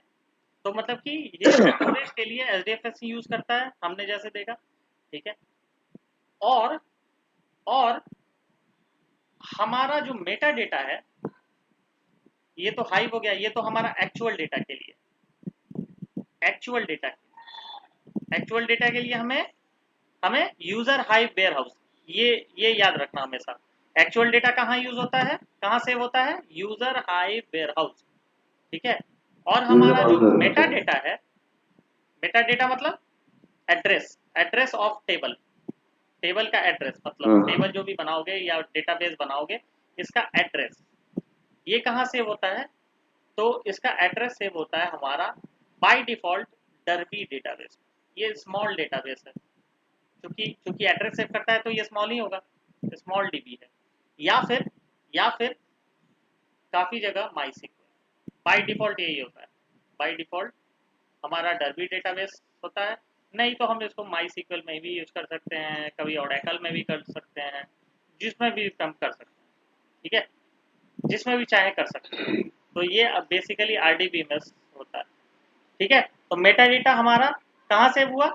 S1: तो मतलब कि ये स्टोरेज के लिए एचडीएफएस यूज करता है, हमने जैसे देखा, ठीक है। और और हमारा जो मेटा डेटा है, ये तो हाइव हो गया, ये तो हमारा एक्चुअल डेटा के लिए, एक्चुअल डेटा, एक्चुअल डेटा के लिए हमें हमें यूजर हाइव वेयर हाउस, ये याद रखना हमेशा। एक्चुअल डेटा कहाँ यूज होता है, कहाँ सेव होता है, यूजर हाइव वेयर हाउस, ठीक है। और
S2: यूजर
S1: हमारा जो
S2: हाउस
S1: मेटा डेटा है, मेटा डेटा मतलब address, address of table, table का एड्रेस, मतलब टेबल जो भी बनाओगे या डेटाबेस बनाओगे, इसका एड्रेस, ये कहाँ सेव होता है, तो इसका एड्रेस सेव होता है हमारा बाय डिफॉल्ट डरबी डेटाबेस। ये स्मॉल डेटाबेस है, क्योंकि क्योंकि एड्रेस सेव करता है तो ये स्मॉल ही होगा, स्मॉल डीबी है। या फिर काफी जगह माई सीक्वल, बाय डिफॉल्ट यही होता है, बाय डिफॉल्ट हमारा डरबी डेटाबेस होता है। नहीं तो हम इसको माई सीक्वल में भी यूज कर सकते हैं, कभी ओरेकल में भी कर सकते हैं, जिसमें भी हम कर सकते हैं, ठीक है, जिसमें भी चाहे कर सकते हैं। तो ये अब बेसिकली आरडीबीएमएस होता है, ठीक है। तो मेटा डेटा हमारा कहाँ से हुआ,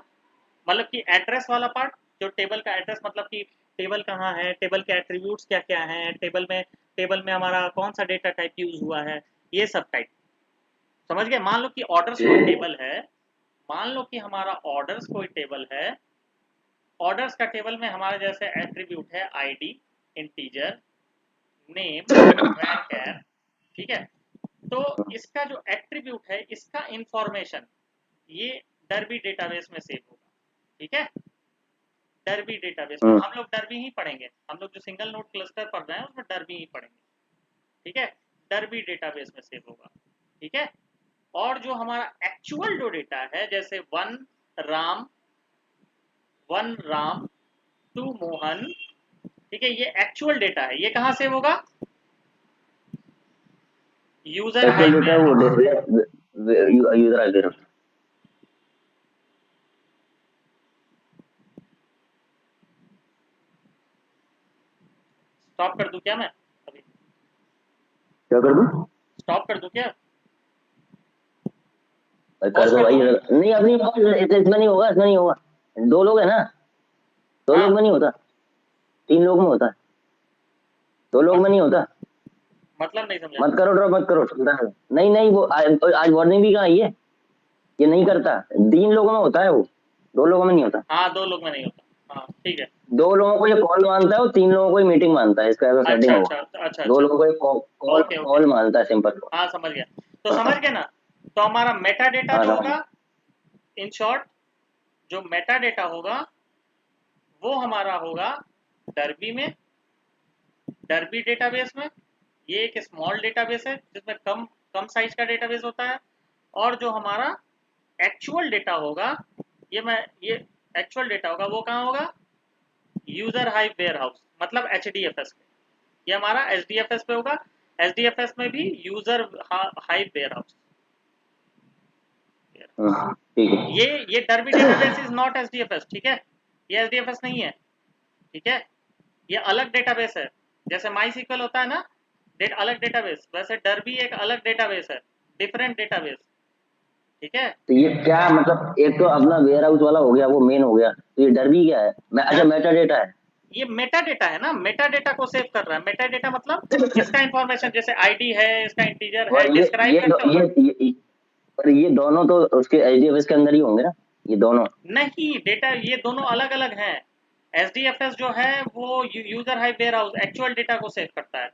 S1: मतलब कि एड्रेस वाला पार्ट, जो टेबल का एड्रेस, मतलब कि टेबल कहाँ है, टेबल के एट्रीब्यूट्स क्या क्या हैं, टेबल में हमारा कौन सा डेटा टाइप यूज हुआ है, ये सब टाइप, समझ गए। मान लो कि ऑर्डर्स कोई टेबल है, मान लो कि हमारा ऑर्डर्स कोई टेबल है, ऑर्डर्स का टेबल में हमारा जैसे एट्रीब्यूट है आईडी, इंटीजर, नेम, वैर, ठीक है। तो इसका जो एट्रीब्यूट है, इसका इंफॉर्मेशन, ये डरबी डेटाबेस में सेव होगा, ठीक है। डरबी डेटाबेस में हम लोग डरबी ही पढ़ेंगे, हम लोग जो सिंगल नोड क्लस्टर पढ़ रहे हैं उसमें डरबी ही पढ़ेंगे, ठीक है। डरबी डेटाबेस में सेव होगा, ठीक है। और जो हमारा एक्चुअल जो डेटा है, जैसे राम वन राम टू मोहन, ठीक है, ये एक्चुअल डेटा है, ये कहाँ सेव होगा, user
S2: actual
S1: hive
S2: data
S1: ware
S2: वो
S1: हाउस।
S2: User ID.
S1: स्टॉप कर दूं क्या मैं अभी,
S2: क्या कर दूं?
S1: स्टॉप कर दूं क्या,
S2: कर
S1: पॉज
S2: दो
S1: कर
S2: भाई,
S1: दूं?
S2: नहीं अपनी इसमें नहीं होगा, इसमें नहीं होगा। 2 लोग है ना, 2 लोग
S1: हाँ,
S2: में नहीं होता, 3 लोग में होता है, 2 लोग
S1: मत,
S2: में नहीं होता।
S1: मतलब नहीं समझा।
S2: मत करो ड्रॉप, मत करो, चलता है। नहीं नहीं, वो आज वार्निंग भी कहाँ आई है, ये नहीं करता। 3 लोगों में होता है वो, 2 लोगों में नहीं होता।
S1: हाँ, 2 लोग में नहीं होता, हाँ ठीक है।
S2: 2 लोगों को ये कॉल मानता है और 3 लोगों को ये मीटिंग मानता है, इसका ऐसा सेटिंग
S1: अच्छा
S2: होगा।
S1: अच्छा अच्छा
S2: दो
S1: अच्छा।
S2: लोगों को ये कॉल
S1: ओके ओके।
S2: कॉल मानता है, सिंपल कॉल।
S1: हाँ समझ गया। तो समझ गए ना। तो हमारा मेटा डेटा
S2: हाँ
S1: जो
S2: समझ।
S1: होगा, इन शॉर्ट, जो मेटा डेटा होगा वो हमारा होगा डरबी में, डरबी डेटाबेस में। ये एक स्मॉल डेटाबेस है जिसमें कम कम साइज का डेटाबेस होता है। और जो हमारा एक्चुअल डेटा होगा, ये एक्चुअल डेटा होगा वो कहाँ होगा, यूजर हाइव वेयर हाउस, मतलब HDFS पे। ये हमारा HDFS पे होगा। HDFS में भी यूजर हाइव वेयर हाउस।
S2: ठीक है।
S1: ये derby database is not HDFS, ठीक है। ये HDFS नहीं है, ठीक है। ये अलग डेटाबेस है। जैसे माई सीक्वल होता है ना, अलग डेटाबेस, वैसे डरबी एक अलग डेटाबेस है, डिफरेंट डेटाबेस, ठीक है।
S2: तो ये क्या मतलब, एक तो अपना वेयर हाउस वाला हो गया, वो मेन हो गया, तो ये डरबी क्या है? अच्छा,
S1: डर
S2: मेटा डेटा है।
S1: ये मेटा डेटा है ना, मेटा डेटा को सेव कर रहा है। मेटा डेटा मतलब इसका इंफॉर्मेशन, जैसे आईडी है, इसका इंटीजर है,
S2: और
S1: डिस्क्राइब करते हो ना।
S2: पर ये दोनों तो उसके एचडीएफएस के अंदर ही होंगे ना, ये दोनों।
S1: नहीं, डेटा ये दोनों अलग अलग हैं। HDFS जो है वो user hive warehouse actual data को सेव करता है।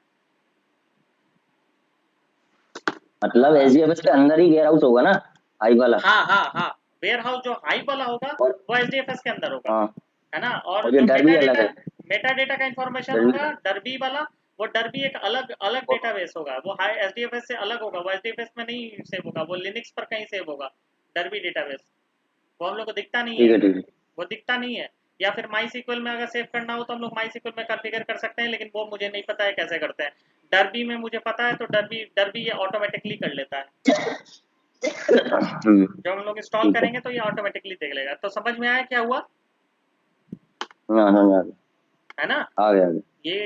S2: मतलब एचडीएफएस के अंदर ही वेयर हाउस होगा ना, आई वाला।
S1: हाँ हाँ हाँ, वेयर हाउस जो हाइव वाला होगा
S2: और
S1: वो HDFS के अंदर होगा,
S2: हाँ,
S1: है ना। और
S2: और ये
S1: जो
S2: डरबी अलग है।
S1: मेटा डेटा का इंफॉर्मेशन
S2: डरबी
S1: होगा डरबी वाला, वो डरबी एक अलग अलग
S2: और-
S1: डेटाबेस होगा, वो हाई HDFS से अलग होगा, वो HDFS में नहीं सेव होगा, वो लिनक्स पर कहीं सेव होगा। डरबी डेटाबेस वो हम लोग को दिखता नहीं
S2: ठीक
S1: है,
S2: है, ठीक है।
S1: वो दिखता नहीं है। या फिर माई सीक्वल में अगर सेव करना हो तो हम लोग माई सीक्वल में कॉन्फ़िगर कर सकते हैं, लेकिन वो मुझे नहीं पता है कैसे करते हैं। डरबी में मुझे पता है, तो डरबी डरबी ये ऑटोमेटिकली कर लेता है। जब हम लोग इंस्टॉल
S2: ठीक है।
S1: करेंगे तो ये ऑटोमेटिकली देख लेगा। तो समझ में आया क्या हुआ,
S2: हाँ समझ आ गया,
S1: है ना।
S2: आ गया, आ गया।
S1: ये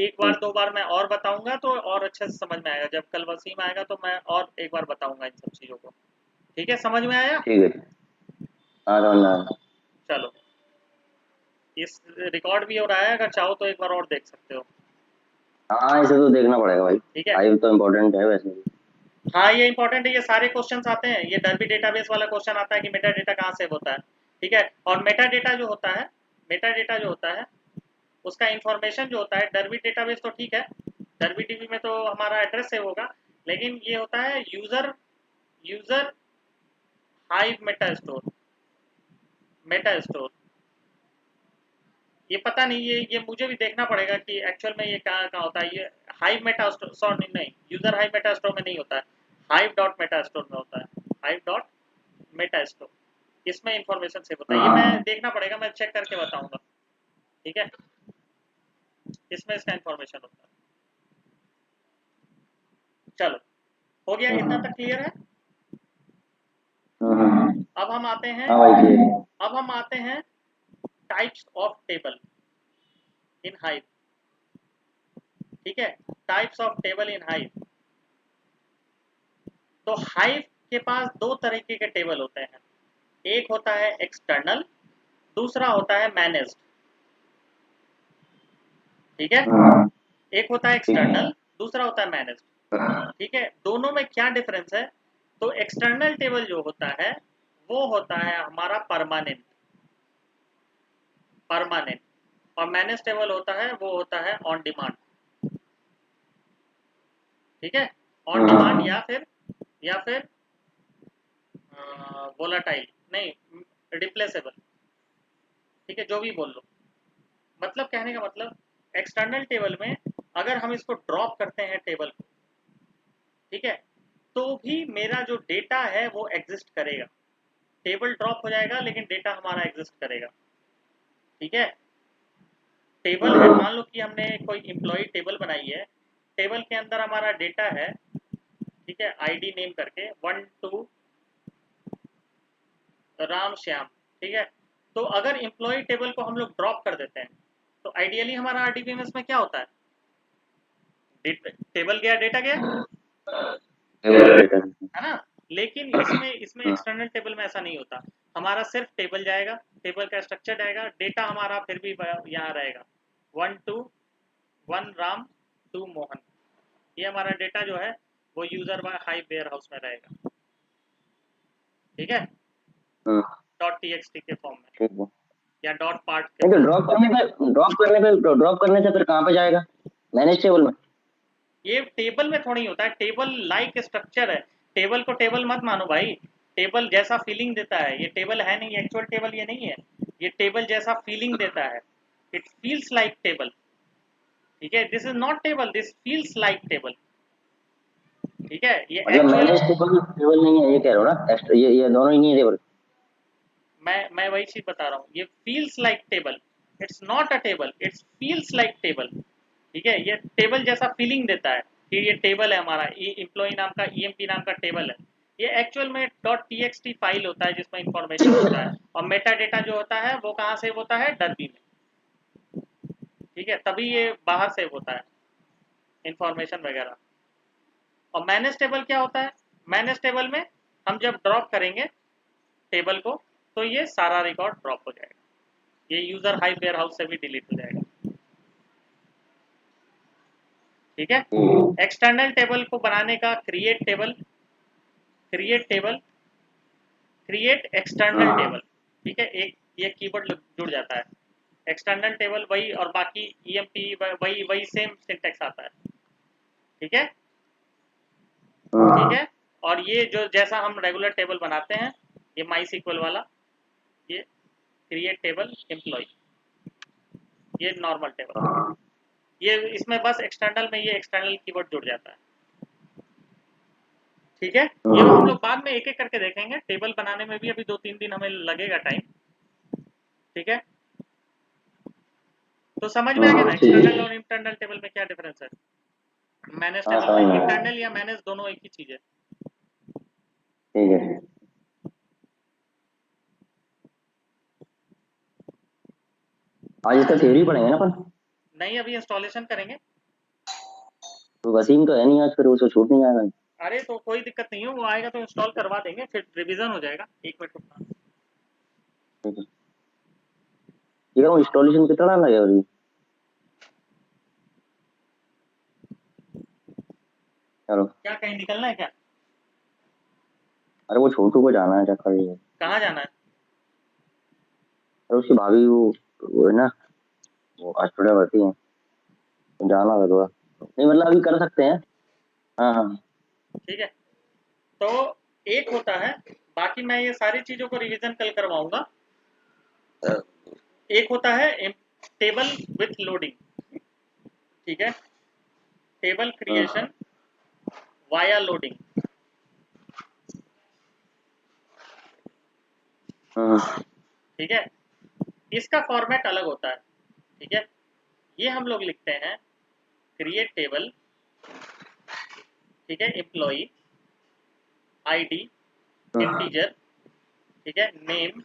S1: एक बार दो बार मैं और बताऊंगा तो और अच्छे से समझ में आएगा। जब कल वसीम आएगा तो मैं और एक बार बताऊंगा इन सब चीज़ों को। ठीक है, समझ में आया।
S2: ठीक है। हाँ समझ आ गया।
S1: चलो, इस रिकॉर्ड भी हो रहा है, अगर चाहो तो एक बार और देख सकते हो।
S2: हाँ, इसे तो देखना पड़ेगा भाई।
S1: ठीक है।
S2: आई तो इम्पोर्टेंट है वैसे भी।
S1: हाँ, ये इंपॉर्टेंट है, ये सारे क्वेश्चंस आते हैं। ये डरबी डेटाबेस वाला क्वेश्चन आता है कि मेटा डेटा कहाँ सेव होता है, ठीक है। और मेटा डेटा जो होता है, मेटा डेटा जो होता है उसका इंफॉर्मेशन जो होता है, डरबी डेटाबेस तो ठीक है, डरबी टीवी में तो हमारा एड्रेस सेव होगा, लेकिन ये होता है user user hive Meta store. ये पता नहीं, ये मुझे भी देखना पड़ेगा कि एक्चुअल में ये कहाँ कहाँ होता है। ये हाइव मेटा स्टोर, सॉरी नहीं, यूजर हाइव मेटा स्टोर में नहीं होता है, हाइव डॉट मेटा स्टोर में होता है, हाइव डॉट मेटा स्टोर। इसमें इंफॉर्मेशन सेव होता है, ये मैं देखना पड़ेगा, मैं चेक करके बताऊंगा, ठीक है। इसमें इसका इंफॉर्मेशन होता है। चलो, हो गया, इतना तक क्लियर है।
S2: हाँ
S1: अब हम आते हैं,
S2: हाँ भाई, ठीक है।
S1: अब हम आते हैं types of table in hive, ठीक है। Types of table in hive. तो हाइव के पास दो तरीके के टेबल होते हैं। एक होता है एक्सटर्नल, दूसरा होता है मैनेज्ड, ठीक है।
S2: हाँ,
S1: एक होता है
S2: ठीक है।
S1: एक्सटर्नल, दूसरा होता है मैनेज्ड, ठीक है। दोनों में क्या डिफरेंस है। तो एक्सटर्नल टेबल जो होता है वो होता है हमारा परमानेंट, परमानेंट। और मैनेज टेबल होता है वो होता है ऑन डिमांड, ठीक है। ऑन डिमांड
S2: हाँ,
S1: या फिर वोलाटाइल, नहीं, रिप्लेसेबल, ठीक है, जो भी बोल लो। मतलब कहने का मतलब, एक्सटर्नल टेबल में अगर हम इसको ड्रॉप करते हैं टेबल को, ठीक है, तो भी मेरा जो डेटा है वो एग्जिस्ट करेगा। टेबल ड्रॉप हो जाएगा लेकिन डेटा हमारा एग्जिस्ट करेगा, ठीक है। टेबल है, मान लो कि हमने कोई एम्प्लॉय टेबल बनाई है, टेबल के अंदर हमारा डेटा है, ठीक है, आईडी नेम करके 1 2 राम श्याम, ठीक है। तो अगर एम्प्लॉय टेबल को हम लोग ड्रॉप कर देते हैं तो आइडियली हमारा आरडीबीएमएस में क्या होता है, टेबल गया, डेटा गया,
S2: टेबल का डेटा।
S1: है ना। लेकिन इसमें इसमें एक्सटर्नल टेबल में ऐसा नहीं होता। हमारा सिर्फ टेबल जाएगा, टेबल का स्ट्रक्चर जाएगा, डेटा हमारा फिर भी यहाँ रहेगा 1 राम 2 मोहन। ये हमारा डेटा जो है वो user by hive warehouse में रहेगा। ठीक है, डॉट टीएक्सटी के फॉर्म में
S2: ठीक है।
S1: या डॉट पार्ट के
S2: नहीं तो
S1: फॉर्म
S2: ड्रॉप करने से फिर कहाँ पे जाएगा? मैनेज टेबल में?
S1: ये टेबल में थोड़ी होता है, टेबल लाइक स्ट्रक्चर है। टेबल को टेबल मत मानो भाई, टेबल जैसा फीलिंग देता है, ये टेबल है नहीं, एक्चुअल टेबल ये नहीं है, ये टेबल जैसा फीलिंग देता है, इट फील्स लाइक टेबल। ठीक है, this is not table, this feels like table. ठीक है, ये
S2: मतलब
S1: एक्चुअल
S2: मैनेज टेबल नहीं है ये कह रहे हो ना? एक्स्ट्रा ये दोनों ही नहीं है टेबल।
S1: मैं वही चीज बता रहा हूँ, ये feels like table, it's not a table, it's feels like table. ठीक है, ये टेबल जैसा फीलिंग देता है कि ये टेबल है हमारा, ये एम्प्लॉय नाम का, ईएमपी नाम का टेबल है। ये एक्चुअल में डॉट टीएक्सटी फाइल होता है जिसमें इंफॉर्मेशन होता है, और मेटा डेटा जो होता है वो कहाँ सेव होता है? डरबी में। ठीक है, तभी ये बाहर सेव होता है इंफॉर्मेशन वगैरह। और मैनेज टेबल क्या होता है? मैनेज टेबल में हम जब ड्रॉप करेंगे टेबल को तो ये सारा रिकॉर्ड ड्रॉप हो जाएगा, ये यूजर हाइव वेयर हाउस से भी डिलीट हो जाएगा। ठीक है, एक्सटर्नल टेबल को बनाने का create table, create table, create external table. ठीक है, एक ये कीवर्ड जुड़ जाता है, एक्सटर्नल टेबल वही, और बाकी ईएमपी वही वही सेम सिंटेक्स आता है। ठीक है, ठीक है। और ये जो जैसा हम रेगुलर टेबल बनाते हैं, ये माई सीक्वल वाला, ये क्रिएट टेबल एम्प्लॉय, ये नॉर्मल टेबल, ये इसमें बस एक्सटर्नल में ये एक्सटर्नल कीवर्ड जुड़ जाता है। ठीक है, ये हम लोग बाद में एक एक करके देखेंगे, टेबल बनाने में भी अभी 2-3 दिन हमें लगेगा टाइम। ठीक है, तो समझ में आ गया ना एक्सटर्नल और इंटरनल टेबल में क्या डिफरेंस है? मैनेज टेबल में इंटरनल या मैनेज दोनों एक ही चीज है।
S2: ठीक है, आज इसका थ्योरी पढ़ेंगे ना अपन?
S1: नहीं, अभी इंस्टॉलेशन करेंगे।
S2: तो वसीम तो है नहीं आज, फिर उसको छूट नहीं आएगा।
S1: अरे तो कोई दिक्कत नहीं है, वो आएगा तो इंस्टॉल करवा देंगे, फिर रिवीजन हो जाएगा। 1 मिनट रुकना।
S2: ठीक है, ठीक है। इंस्टॉलेशन कितना टाइम लगेगा अभी? चलो,
S1: क्या कहीं निकलना है क्या?
S2: अरे वो छोटू को जाना है चक्कर ये।
S1: कहाँ जाना है?
S2: अरे उसकी भाभी वो है ना, वो हॉस्पिटल भर्ती है, तो जाना होगा थोड़ा। नहीं मतलब अभी कर सकते हैं। हाँ हाँ।
S1: ठीक है, तो एक होता है, बाकी मैं ये सारी चीजों को रिवीजन कल करवाऊंगा। एक होता है टेबल विथ लोडिंग। ठीक है, टेबल क्रिएशन वाया लोडिंग। ठीक है, इसका फॉर्मेट अलग होता है। ठीक है, ये हम लोग लिखते हैं क्रिएट टेबल, ठीक है, एम्प्लॉई आईडी इंटीजर, ठीक है, नेम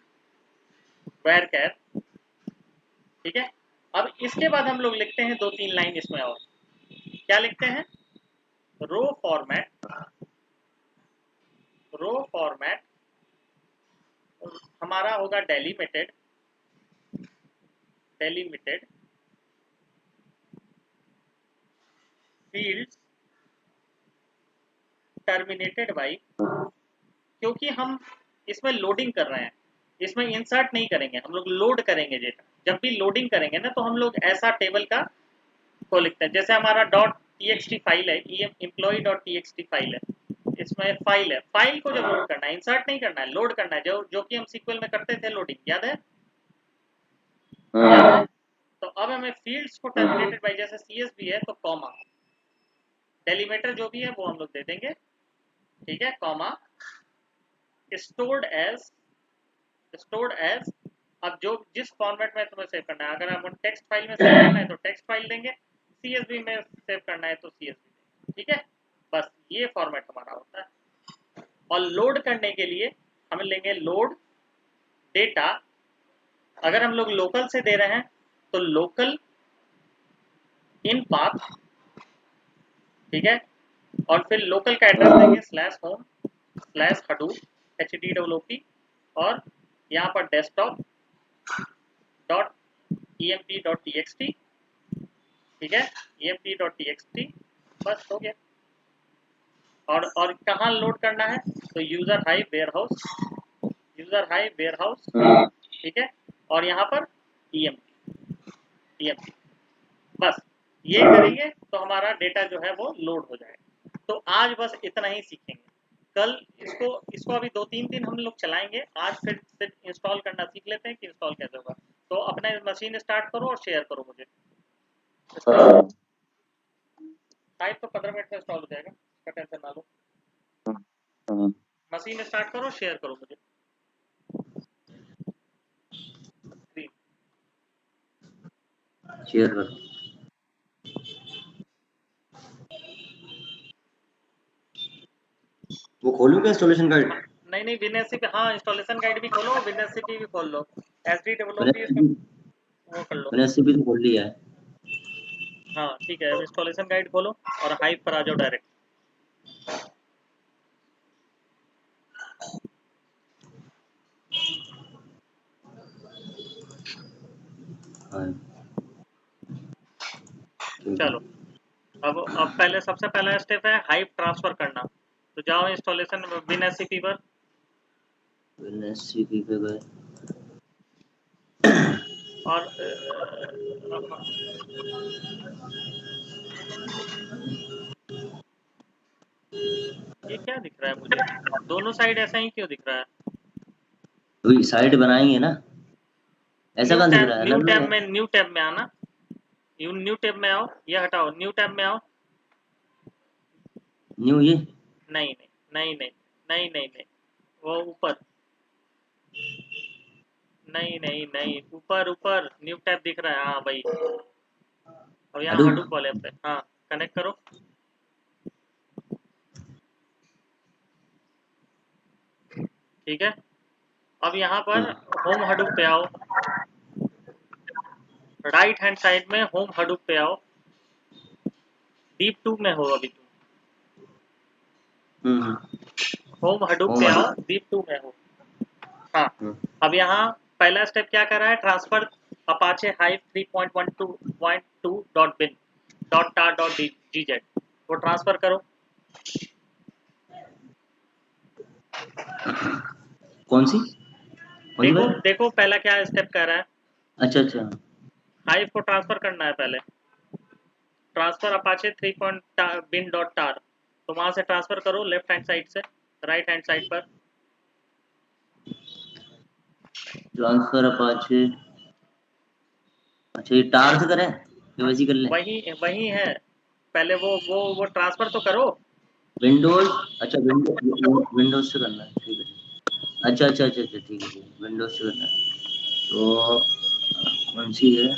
S1: वैरचर। ठीक है, अब इसके बाद हम लोग लिखते हैं 2-3 लाइन इसमें, और क्या लिखते हैं? रो फॉर्मेट, रो फॉर्मेट हमारा होगा डेलीमिटेड, डेलीमिटेड फील्ड्स टर्मिनेटेड बाई, क्योंकि हम इसमें लोडिंग कर रहे हैं, इसमें इंसर्ट नहीं करेंगे, हम लोग लोड करेंगे डेटा। जब भी लोडिंग करेंगे ना तो हम लोग ऐसा टेबल का को लिखते हैं, जैसे हमारा डॉट टीएक्सटी फाइल है, एम्प्लॉय डॉट टीएक्सटी फाइल है, इसमें फाइल है, फाइल को जब लोड करना है, इंसर्ट नहीं करना है, लोड करना है, जो कि हम सीक्वल में करते थे लोडिंग, याद है? याद है? तो अब हमें फील्ड्स को टर्मिनेटेड बाई, जैसे सीएसवी है तो कॉमा, डेलीमीटर जो भी है वो हम लोग दे देंगे। ठीक है, comma, stored as, stored as, अब जो जिस फॉर्मेट में तुम्हें सेव करना है, अगर हम टेक्स्ट फाइल में सेव करना है तो टेक्स्ट फाइल देंगे, सीएसवी में सेव करना है तो सीएसवी देंगे। ठीक है, बस ये फॉर्मेट हमारा होता है। और लोड करने के लिए हम लेंगे लोड डेटा, अगर हम लोग लोकल से दे रहे हैं तो लोकल इन पाथ। ठीक है, और फिर लोकल का एड्रेस देंगे /home, स्लैश हडूप HDOOP और यहाँ पर डेस्कटॉप डॉट emp.txt, ठीक है, emp.txt, बस हो गया। और कहाँ लोड करना है, तो user hive warehouse, user hive warehouse, ठीक है, और यहाँ पर emp बस ये करेंगे तो हमारा डेटा जो है वो लोड हो जाएगा। तो आज बस इतना ही सीखेंगे। कल इसको इसको अभी 2-3 दिन हम लोग चलाएंगे। आज फिर सिर्फ इंस्टॉल करना सीख लेते हैं कि इंस्टॉल कैसे होगा। तो अपना मशीन स्टार्ट करो और शेयर करो मुझे। शायद तो 15 मिनट में इंस्टॉल हो जाएगा, इसका टेंशन ना लो। मशीन स्टार्ट करो, शेयर करो मुझे।
S2: शेयर करो। वो खोलूं क्या इंस्टॉलेशन गाइड?
S1: नहीं नहीं, विनएससीपी, हाँ इंस्टॉलेशन गाइड भी खोलो, विनएससीपी भी खोल लो, एसडी डेवलपी इसमें वो कर लो।
S2: मैंने एससीपी तो खोल लिया है।
S1: हाँ ठीक है, अब इंस्टॉलेशन गाइड खोलो और हाइव पर आ जाओ डायरेक्ट।
S2: हाँ, ठीक है।
S1: चलो, अब पहले सबसे पहला स्टेप है हाइव ट्रांसफर करना। तो जाओ इंस्टॉलेशन विनएससीपी पर
S2: एससीपी पे गए।
S1: और ये क्या दिख रहा है मुझे, दोनों साइड ऐसा ही क्यों दिख रहा है?
S2: वही साइड बनाएंगे ना, ऐसा कहाँ दिख रहा है? अलग अलग है।
S1: न्यू टैब में आना, न्यू टैब में आओ, ये हटाओ, न्यू टैब में आओ।
S2: न्यू ये
S1: नहीं नहीं नहीं नहीं नहीं नहीं नहीं, वो ऊपर, नहीं नहीं नहीं, ऊपर ऊपर न्यू टैब दिख रहा है, हाँ भाई। अब यहाँ
S2: हडूप।
S1: हडूप वाले पे हाँ कनेक्ट करो, ठीक है। अब यहाँ पर होम हडूप पे आओ, राइट हैंड साइड में होम हडूप पे आओ, डीप 2 में हो अभी तुम,
S2: हम्म।
S1: होम हडूप
S2: होम
S1: पे आओ,
S2: हडूप।
S1: डीप 2 में हो। हाँ, अब यहाँ पहला स्टेप क्या कर रहा है, transfer Apache hive 3.12.2 dot tar dot gz, वो ट्रांसफर करो।
S2: कौन सी
S1: देखो
S2: भाई?
S1: देखो पहला क्या स्टेप कर रहा है,
S2: अच्छा अच्छा।
S1: हाइव को ट्रांसफर करना है पहले, ट्रांसफर अपाचे 3 डॉट tar, तो वहां से ट्रांसफर करो लेफ्ट हैंड साइड से राइट हैंड साइड पर।
S2: Transfer Apache. अच्छा, ये टार से करें कि वैसे ही कर लें?
S1: वही वही है, पहले वो ट्रांसफर तो करो।
S2: विंडोज। अच्छा, विंडोज से करना है, ठीक है। अच्छा अच्छा अच्छा अच्छा, ठीक है ठीक है, विंडोज से करना है। तो कौन सी है,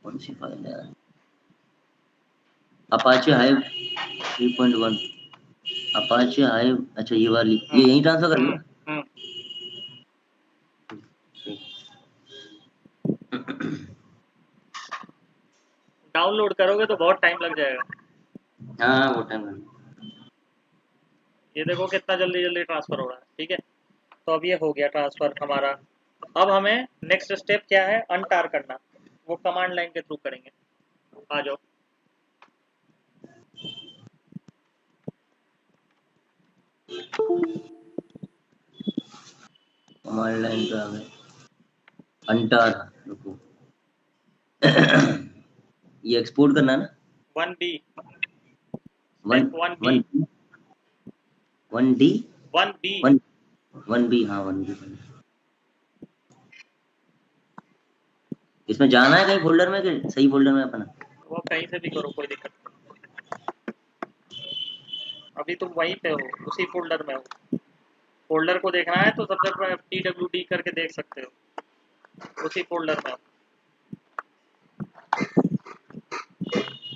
S2: कौन सी फाइल है? Apache hive 3.1। अपाचे हाइव, अच्छा ये वाली,
S1: हाँ,
S2: ये यहीं ट्रांसफर कर
S1: हम्म
S2: लूँ?
S1: हम्म, डाउनलोड करोगे तो बहुत टाइम लग जाएगा।
S2: हाँ, वो टाइम लगा।
S1: ये देखो कितना जल्दी जल्दी ट्रांसफर हो रहा है, ठीक है। तो अब ये हो गया ट्रांसफर हमारा। अब हमें नेक्स्ट स्टेप क्या है, अनटार करना, वो कमांड लाइन के थ्रू करेंगे। आ जाओ,
S2: कमांड लाइन पे आ गए। अंटार, रुको। ये एक्सपोर्ट करना है ना?
S1: 1B,
S2: one
S1: step 1B,
S2: one 1D।
S1: 1B।
S2: 1B, हाँ 1B। इसमें जाना है कहीं फोल्डर में कि सही फोल्डर में अपना?
S1: वो कहीं से भी करो, कोई दिक्कत नहीं। अभी तुम वहीं पे हो, उसी फोल्डर में हो। फोल्डर को देखना है तो सबसे पहले TWD करके देख सकते हो, उसी फोल्डर में हो।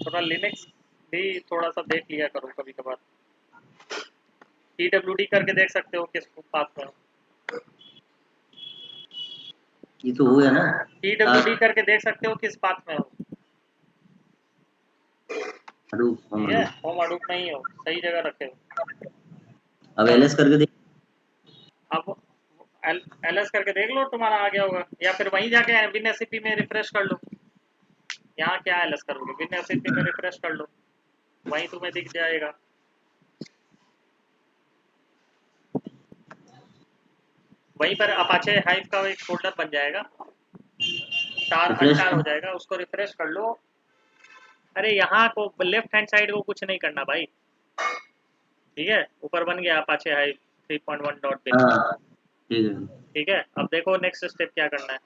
S1: थोड़ा लिनक्स भी थोड़ा सा देख लिया करो कभी कभार, TWD करके देख सकते हो किस पाथ में हो।
S2: ये तो हो गया ना?
S1: TWD करके देख सकते हो किस पाथ में हो।
S3: Hadoop, home
S1: ठीक है,
S3: Hadoop.
S1: होम हडूप में ही हो, सही जगह रखे हो।
S3: अब
S1: चलो
S3: ls करके देख.
S1: अब एलएस करके देख लो, तुम्हारा आ गया होगा, या फिर वहीं जाके विन एससीपी में रिफ्रेश कर लो। यहाँ क्या एलएस करोगे, विन एससीपी में रिफ्रेश कर लो, वहीं तुम्हें दिख जाएगा। वहीं पर अपाचे हाइव का एक फोल्डर बन जाएगा, स्टार
S3: रिफ्रेश.
S1: अनस्टार हो जाएगा, उसको रिफ्रेश कर लो। अरे यहाँ को लेफ्ट हैंड साइड को कुछ नहीं करना भाई, ठीक है, ऊपर बन गया अपाचे हाइव 3.1.bin।
S3: हाँ ठीक है.
S1: ठीक है, अब देखो नेक्स्ट स्टेप क्या करना है।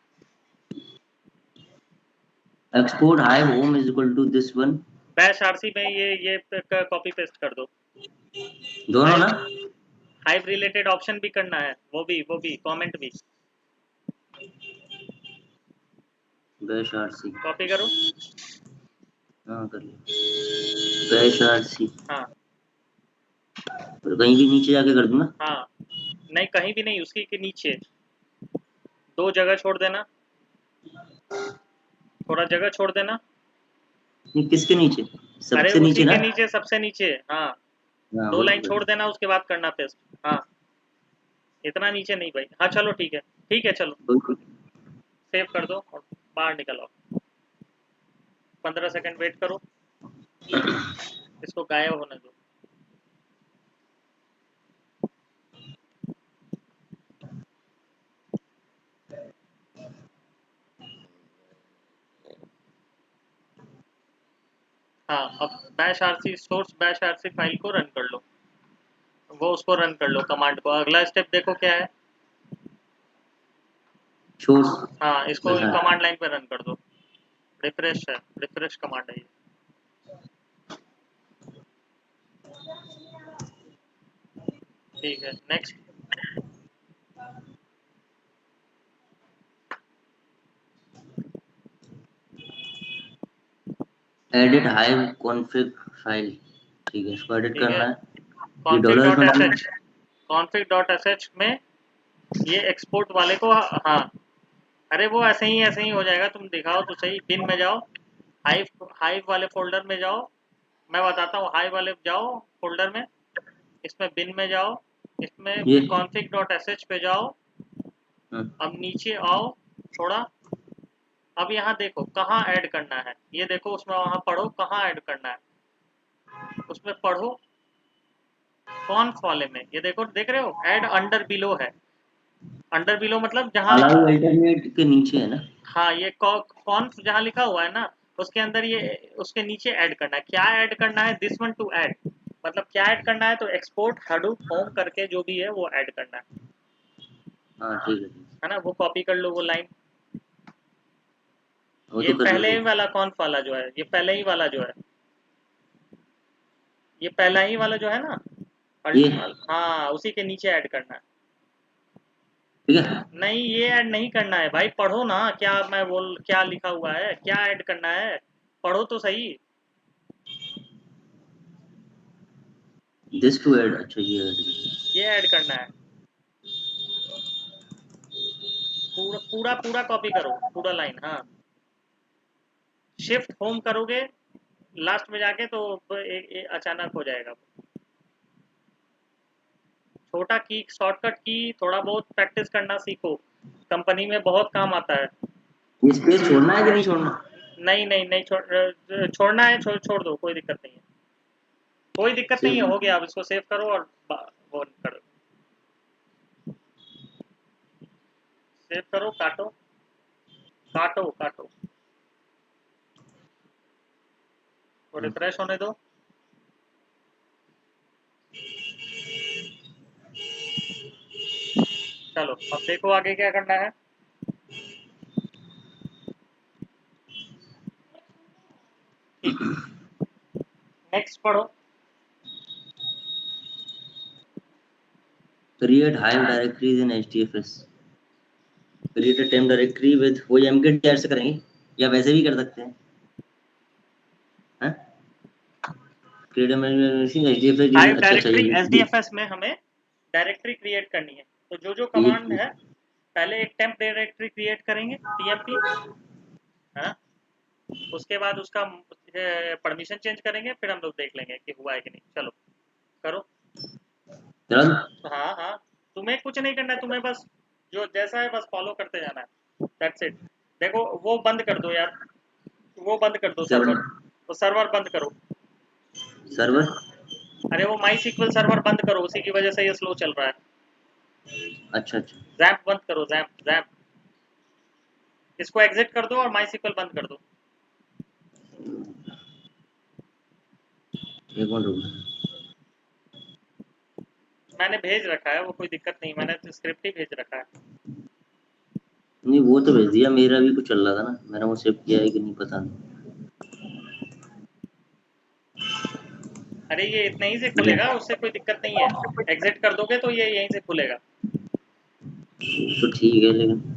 S3: Export hive home is equal to this one.
S1: Bash RC में ये कॉपी पेस्ट कर दो।
S3: दोनों
S1: हाइव
S3: ना.
S1: हाइव रिलेटेड ऑप्शन भी करना है, वो भी कमेंट भी
S3: bash rc.
S1: कॉपी करो।
S3: हाँ कर लिया. bash rc.
S1: हाँ
S3: और कहीं भी नीचे जाके कर दूँ ना.
S1: हाँ, नहीं कहीं भी नहीं, उसी के नीचे दो जगह छोड़ देना, थोड़ा जगह छोड़ देना।
S3: नहीं किसके नीचे.
S1: अरे
S3: सबसे
S1: उसी
S3: नीचे
S1: के
S3: ना.
S1: नीचे, सबसे नीचे, हाँ।
S3: हाँ
S1: दो
S3: वही
S1: लाइन
S3: तो कर
S1: छोड़
S3: रहा
S1: देना, उसके बाद करना पेस्ट। हाँ, इतना नीचे नहीं भाई। हाँ चलो ठीक है चलो,
S3: हूँ.
S1: सेव कर दो और बाहर निकल आओ। 15 सेकंड वेट करो, इसको गायब होने दो। हाँ, अब bash RC source bash RC file को रन कर लो, वो उसको रन कर लो कमांड को। अगला स्टेप देखो क्या है।
S3: shows.
S1: हाँ, इसको
S3: बस हाँ.
S1: कमांड लाइन पे रन कर दो। रिफ्रेश है, रिफ्रेश कमांड है ये। ठीक है, next.
S3: edit hive config file. ठीक है इसको edit
S1: ठीक है,
S3: करना है. ये
S1: config
S3: डॉलर
S1: डॉट
S3: इसमें
S1: एस
S3: डालना
S1: एच
S3: है.
S1: कॉन्फिग डॉट एस एच में ये एक्सपोर्ट वाले को, हाँ। अरे वो ऐसे ही हो जाएगा, तुम दिखाओ तो सही। बिन में जाओ, हाइव हाइव वाले फोल्डर में जाओ, मैं बताता हूँ। हाइव वाले जाओ फोल्डर में, इसमें बिन में जाओ, इसमें
S3: ये.
S1: कॉन्फिग डॉट एस एच पे जाओ।
S3: हाँ.
S1: अब नीचे आओ थोड़ा, अब यहाँ देखो कहाँ ऐड करना है, ये देखो उसमें, वहाँ पढ़ो कहाँ ऐड करना है, उसमें पढ़ो कॉन्फ वाले में। ये देखो, देख रहे हो, ऐड अंडर बिलो है। अंडर बिलो मतलब जहाँ,
S3: allow alternate के नीचे है ना.
S1: हाँ, ये कॉन्फ जहाँ लिखा हुआ है ना, उसके अंदर ये, उसके नीचे ऐड करना है। क्या ऐड करना है, दिस वन टू ऐड, मतलब क्या ऐड करना है, तो एक्सपोर्ट हडूप होम करके जो भी है वो ऐड करना
S3: हाँ ठीक है ठीक
S1: है ना। वो कॉपी कर लो वो लाइन।
S3: है. वो
S1: ये
S3: तो कर
S1: पहले
S3: लिया.
S1: ही वाला कॉन्फ वाला जो है, ये पहले ही वाला जो है, ये पहला ही वाला जो है ना,
S3: ये
S1: हाँ, उसी के नीचे ऐड करना है।
S3: ठीक है.
S1: नहीं, ये ऐड नहीं करना है भाई, पढ़ो ना, क्या मैं बोल, क्या लिखा हुआ है, क्या ऐड करना है, पढ़ो तो सही।
S3: this to add. अच्छा ये add करना है.
S1: ये ऐड करना है, पूरा पूरा पूरा कॉपी करो, पूरा लाइन। हाँ, शिफ्ट होम करोगे लास्ट में जाके तो अचानक हो जाएगा। छोटा की शॉर्टकट की थोड़ा बहुत प्रैक्टिस करना सीखो, कंपनी में बहुत काम आता है।
S3: ये स्पेस छोड़ना है कि नहीं छोड़ना.
S1: नहीं नहीं नहीं, छोड़ना है, छोड़ दो, कोई दिक्कत नहीं है, कोई दिक्कत नहीं है।
S3: सेव.
S1: हो गया, अब इसको सेव करो और वो करो, सेव करो, काटो काटो काटो, तो रिफ्रेश होने दो। चलो अब देखो आगे क्या करना है। ठीक है, नेक्स्ट पढ़ो।
S3: create hive directories in hdfs. create a temp directory with वही mkdir से करेंगे या वैसे भी कर सकते हैं. हाँ. create a
S1: hive
S3: hdfs. अच्छा अच्छा
S1: डायरेक्टरी
S3: ये
S1: एसडीएफएस में हमें डायरेक्टरी क्रिएट करनी है, तो जो जो
S3: ये
S1: कमांड है, पहले एक टेम्प डायरेक्टरी क्रिएट करेंगे टीएमपी, हाँ, उसके बाद उसका परमिशन चेंज करेंगे, फिर हम लोग देख लेंगे कि हुआ है कि नहीं। चलो करो।
S3: चलो
S1: हाँ हाँ, तुम्हें कुछ नहीं करना है, तुम्हें बस जो जैसा है बस फॉलो करते जाना है, दैट्स इट। देखो वो बंद कर दो यार, वो बंद कर दो सर्वर,
S3: सर्वर
S1: तो सर्वर बंद करो।
S3: सर्वर
S1: अरे वो माई सीक्वल सर्वर बंद करो, उसी की वजह से ये स्लो चल रहा है।
S3: अच्छा अच्छा
S1: जैम्प बंद करो, जैम्प जैम्प, इसको एग्जिट कर दो और माई सीक्वल बंद कर दो।
S3: एक मिनट रुको।
S1: मैंने भेज रखा है, वो कोई दिक्कत नहीं, मैंने तो स्क्रिप्ट ही भेज रखा है।
S3: नहीं वो तो भेज दिया, मेरा भी कुछ चल रहा था ना, मैंने वो सेव किया है कि नहीं पता नहीं।
S1: अरे ये इतना ही से
S3: बढ़िया
S1: खुलेगा, उससे कोई दिक्कत नहीं है। एग्जिट कर दोगे तो ये यहीं से खुलेगा।
S3: तो ठीक है, लेकिन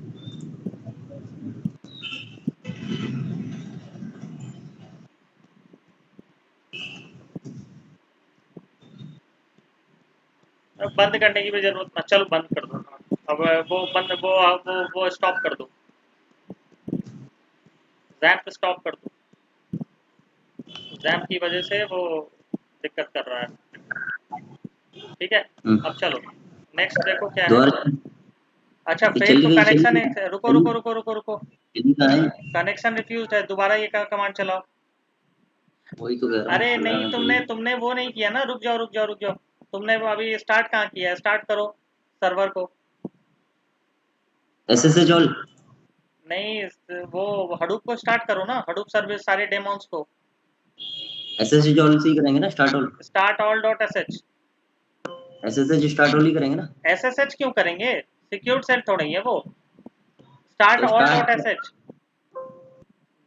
S1: अब बंद करने की भी जरूरत ना, चलो बंद कर दो। हाँ। अब वो बंद, वो स्टॉप कर दो, रैंप स्टॉप कर दो। रैंप की वजह से वो दिक्कत कर रहा है। ठीक है, अब
S3: हम्म,
S1: चलो नेक्स्ट देखो क्या है।
S3: दोबारा
S1: अच्छा
S3: ये
S1: फेल
S3: चली
S1: टू
S3: गई चली
S1: कनेक्शन
S3: गई
S1: है, रुको
S3: चली
S1: रुको रुको रुको रुको।
S3: चली कहाँ है?
S1: कनेक्शन रिफ्यूज है, दोबारा ये का कमांड चलाओ।
S3: वही तो कह रहा हूँ,
S1: अरे नहीं,
S3: चलाना
S1: तुमने
S3: पड़ेगा।
S1: तुमने वो नहीं किया ना, रुक जाओ रुक जाओ रुक जाओ। तुमने वो अभी स्टार्ट कहाँ किया है, स्टार्ट करो सर्वर को।
S3: SSH ऑल
S1: नहीं, वो हडूप को स्टार्ट करो ना, हडूप सर्विस सारे डेमोन्स को।
S3: SSH ऑल से ही करेंगे ना, start all.
S1: Start all dot S H.
S3: SSH start all he करेंगे ना।
S1: एस एस एच क्यों करेंगे, सिक्योर्ड सेल थोड़ा ही है वो। स्टार्ट
S3: तो
S1: all dot
S3: start
S1: S H.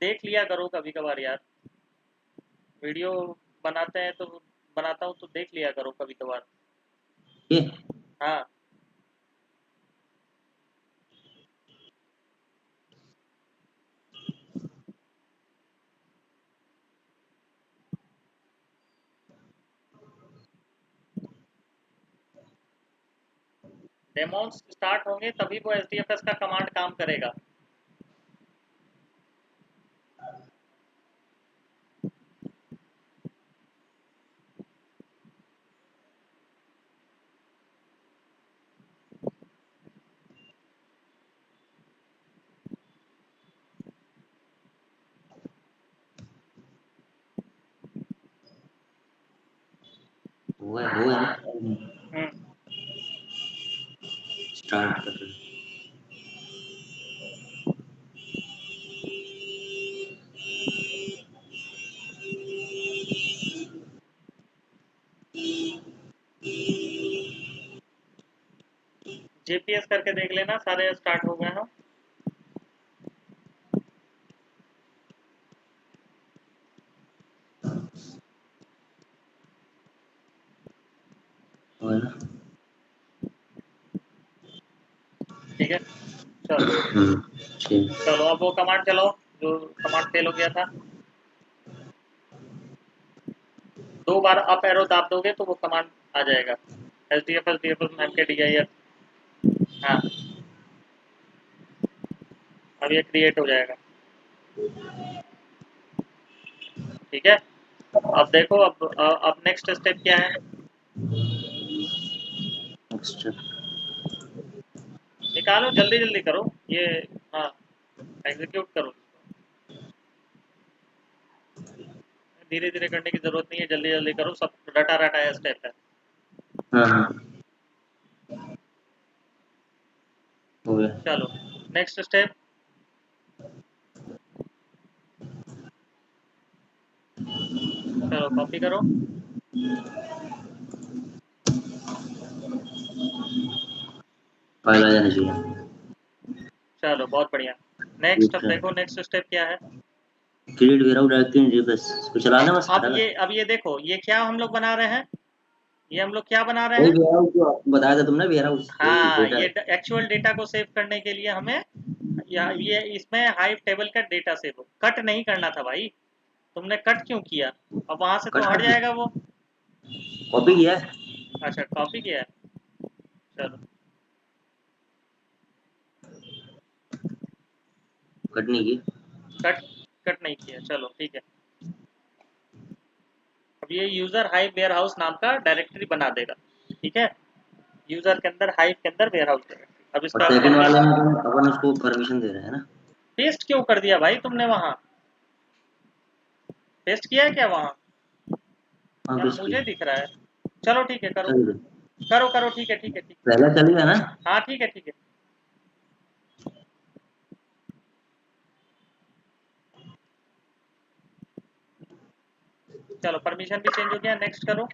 S1: देख लिया करो कभी कभार यार, वीडियो बनाते हैं तो बनाता हूँ तो देख लिया करो कभी कभार।
S3: ये
S1: हाँ। डेमोन्स स्टार्ट होंगे तभी वो एच डी एफ एस का कमांड काम करेगा।
S3: वो है ना,
S1: हम्म।
S3: स्टार्ट कर रहे हैं।
S1: जीपीएस करके देख लेना सारे स्टार्ट हो गए हो।
S3: वो है ना।
S1: ठीक है, चलो।
S3: ठीक।
S1: चलो अब वो कमांड चलाओ जो कमांड फेल हो गया था। 2 बार अप एरो दाब दोगे तो वो कमांड आ जाएगा, H D F S M K D I F. हाँ, अब ये क्रिएट हो जाएगा। ठीक है, अब देखो अब नेक्स्ट स्टेप क्या है।
S3: नेक्स्ट
S1: निकालो जल्दी जल्दी करो ये। हाँ, एग्जीक्यूट करो। धीरे धीरे करने की जरूरत नहीं है, जल्दी जल्दी करो, सब रटा रटाया स्टेप है।
S3: हाँ हाँ हो गया।
S1: चलो नेक्स्ट स्टेप। चलो कॉपी करो।
S3: फाइल आ जाना चाहिए।
S1: चलो बहुत बढ़िया। नेक्स्ट अब देखो नेक्स्ट स्टेप क्या है।
S3: क्रिएट वेयरहाउस डायरेक्टरी इन रिवर्स, इसको चलाना बस
S1: अब
S3: खटाखट।
S1: अब ये देखो ये क्या हम लोग बना रहे हैं, ये हम लोग क्या बना रहे
S3: वही
S1: हैं।
S3: वेयरहाउस जो आपको बताया था तुमने, वेयरहाउस वही
S1: हाँ,
S3: डेटा।
S1: ये एक्चुअल डेटा को सेव करने के लिए हमें ये इसमें हाइव टेबल का डेटा सेव हो, कट नहीं करना था भाई। तुमने कट क्यों किया, अब वहां से तो
S3: कट
S1: हट
S3: कर
S1: जाएगा वो।
S3: कॉपी किया है,
S1: अच्छा कॉपी किया है, चलो।
S3: कट नहीं की।
S1: कट कट नहीं किया, चलो ठीक है। अब ये यूजर हाइव वेयर हाउस नाम का डायरेक्टरी बना देगा, ठीक है, यूजर के अंदर हाइव के अंदर वेयर हाउस डायरेक्टरी। अब
S3: और
S1: इसका
S3: सेकंड वाले
S1: परमिशन
S3: में अपन उसको परमिशन दे रहे हैं ना।
S1: पेस्ट क्यों कर दिया भाई तुमने वहां? पेस्ट किया है क्या वहां?
S3: हाँ
S1: यार
S3: बेस्ट
S1: मुझे
S3: किया।
S1: दिख रहा है। चलो ठीक है, करो
S3: चल गया।
S1: करो करो, ठीक है ठीक है ठीक
S3: पहला चल गया ना।
S1: है। हाँ ठीक है ठीक है। चलो परमिशन भी चेंज हो गया, नेक्स्ट करो।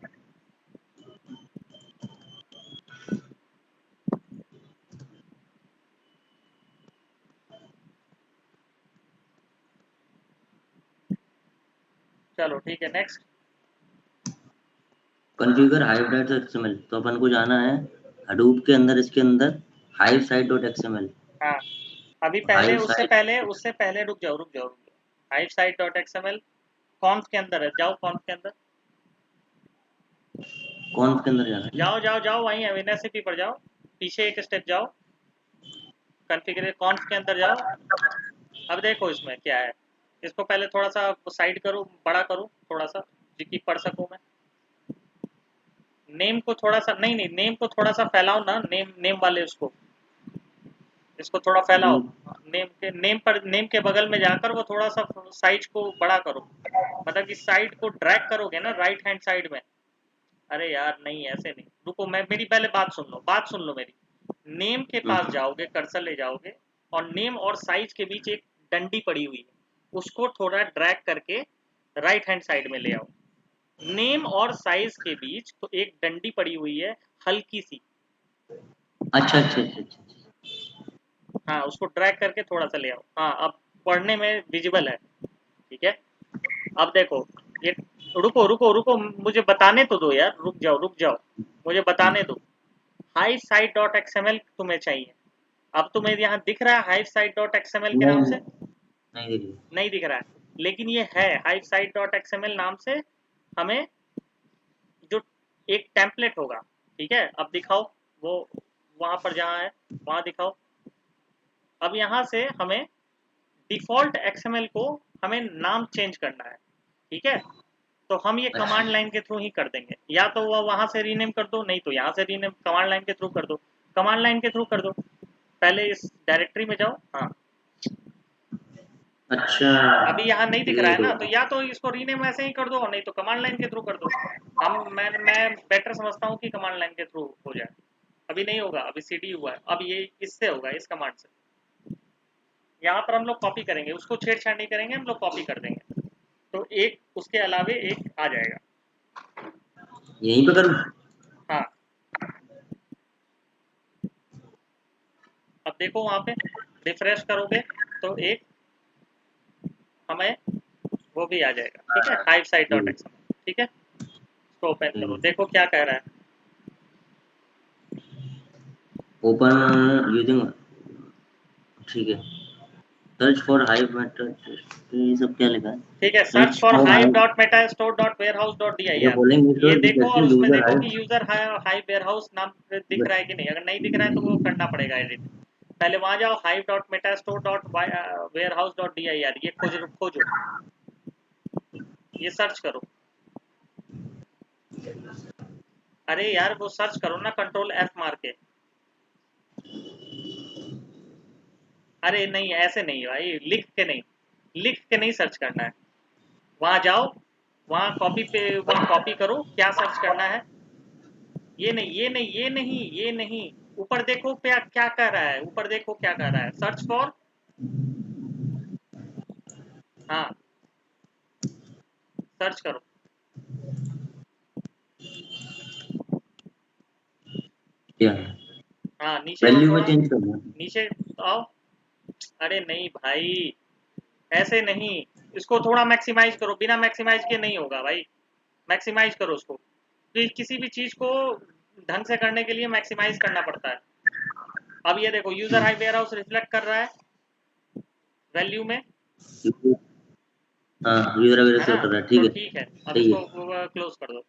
S1: चलो ठीक है, next.
S3: Configure hive dot XML, तो अपन को जाना है हडूप के अंदर, इसके अंदर हाइव साइट डॉट एक्सएमएल।
S1: हाँ अभी पहले,
S3: हाइव साइट
S1: उससे पहले रुक जाओ रुक जाओ रुक जाओ। हाइव साइट डॉट एक्सएमएल कॉन्फ के अंदर है, जाओ कॉन्फ के अंदर,
S3: कौन के अंदर जाना है?
S1: जाओ जाओ जाओ, वहीं एनएससीपी पर जाओ, पीछे एक स्टेप जाओ, कॉन्फ़िगर कॉन्फ के अंदर जाओ। अब देखो इसमें क्या है, इसको पहले थोड़ा सा साइड करो, बड़ा करो थोड़ा सा, जिसकी पढ़ सकूं मैं। नेम को थोड़ा सा, नहीं नहीं, नेम को थोड़ा सा फैलाओ ना, नेम नेम वाले उसको, इसको थोड़ा फैलाओ।
S3: हम्म,
S1: नेम के बगल में जाकर वो थोड़ा सा साइज को बड़ा करो, मतलब कि साइड को ड्रैग करोगे ना राइट हैंड साइड में। अरे यार नहीं, ऐसे नहीं, रुको, मैं मेरी पहले बात सुन लो, बात सुन लो मेरी। नेम के पास
S3: हम्म।
S1: जाओगे, कर्सर ले जाओगे, और नेम और साइज के बीच एक डंडी पड़ी हुई है, उसको थोड़ा ड्रैग करके राइट हैंड साइड में ले आओ। नेम और साइज के बीच तो एक डंडी पड़ी हुई है, हल्की सी।
S3: अच्छा अच्छा अच्छा अच्छा।
S1: हाँ उसको ड्रैग करके थोड़ा सा ले आओ, हाँ अब पढ़ने में विजिबल है, ठीक है। अब देखो ये, रुको रुको रुको, मुझे बताने तो दो यार, रुक जाओ रुक जाओ, मुझे बताने
S3: हम्म,
S1: दो। हाइव साइट डॉट एक्सएमएल तुम्हें चाहिए, अब तुम्हें यहाँ दिख रहा है हाइव साइट डॉट एक्सएमएल के नाम
S3: नहीं
S1: से?
S3: नहीं देखिए।
S1: नहीं दिख रहा है, लेकिन ये है हाइव साइट डॉट एक्सएमएल नाम से। हमें जो एक टेम्पलेट होगा, ठीक है, अब दिखाओ वो, वहां पर जहाँ है वहां दिखाओ। अब यहाँ से हमें डिफॉल्ट एक्सएमएल को हमें नाम चेंज करना है, ठीक है। तो हम ये
S3: अच्छा
S1: कमांड लाइन के थ्रू ही कर देंगे, या तो वह वहां से रीनेम कर दो, नहीं तो यहाँ से रीनेम कमांड लाइन के थ्रू कर दो। कमांड लाइन के थ्रू कर दो, पहले इस डायरेक्टरी में जाओ। हाँ
S3: अच्छा।
S1: अभी यहाँ नहीं दिख रहा
S3: ये
S1: है
S3: दो।
S1: ना, तो या तो इसको रीनेम ऐसे ही कर दो, नहीं तो कमांड लाइन के थ्रू कर दो। मैं बेटर समझता हूँ कि कमांड लाइन के थ्रू हो जाए। अभी नहीं होगा, अभी सीडी हुआ है, अब ये इससे होगा, इस कमांड से। यहाँ पर हम लोग कॉपी करेंगे, उसको छेड़छाड़ नहीं करेंगे, हम लोग कॉपी कर देंगे, तो एक उसके अलावे एक आ जाएगा।
S3: यहीं पे करूँ?
S1: हाँ अब देखो वहां पे रिफ्रेश करोगे तो एक हमें वो भी आ जाएगा, ठीक है, हाइव साइट डॉट
S3: हम्म,
S1: एक्स। ठीक है, इसको ओपन करो,
S3: हम्म।
S1: देखो क्या कह रहा है।
S3: ओपन यूजिंग, ठीक है। सर्च फॉर हाइव मेथड, ये सब क्या लिखा है?
S1: ठीक है, search
S3: search
S1: for
S3: for
S1: hive
S3: hive
S1: dot meta store dot warehouse dot D I
S3: the
S1: R.
S3: Following
S1: ये
S3: मेथड
S1: देखो और
S3: डिटेक्टिव
S1: उसमें
S3: यूजर
S1: देखो कि
S3: hive.
S1: User hive warehouse नाम दिख रहा है कि नहीं, अगर नहीं दिख रहा है तो वो करना पड़ेगा एडिट। पहले वहां जाओ, hive dot meta store dot warehouse dot D I R, ये खोजो खोजो, ये सर्च करो। अरे यार वो सर्च करो ना, कंट्रोल एफ मार के। अरे नहीं ऐसे नहीं भाई, लिख के नहीं, लिख के नहीं सर्च करना है। वहां जाओ, वहां कॉपी पे, वहां कॉपी करो, क्या सर्च करना है। ये नहीं ये नहीं ये नहीं ये नहीं, ऊपर देखो क्या क्या कह रहा है, ऊपर देखो क्या कह रहा है, सर्च फॉर। हाँ सर्च करो।
S3: क्या है?
S1: हाँ नीचे आओ
S3: वैल्यू में
S1: थोड़ा,
S3: चेंज करना है।
S1: नीचे आओ। अरे नहीं भाई, ऐसे नहीं, इसको थोड़ा मैक्सिमाइज करो, बिना मैक्सिमाइज के नहीं होगा भाई, मैक्सिमाइज करो उसको। तो किसी भी चीज को ढंग से करने के लिए मैक्सिमाइज करना पड़ता है। अब ये देखो user hive warehouse reflect कर रहा है वैल्यू में,
S3: हाँ यूजर वगैरह
S1: है
S3: से
S1: ना,
S3: कर रहा है,
S1: तो
S3: ठीक है।
S1: ठीक है। अब
S3: सही
S1: इसको
S3: है।
S1: क्लोज कर दो।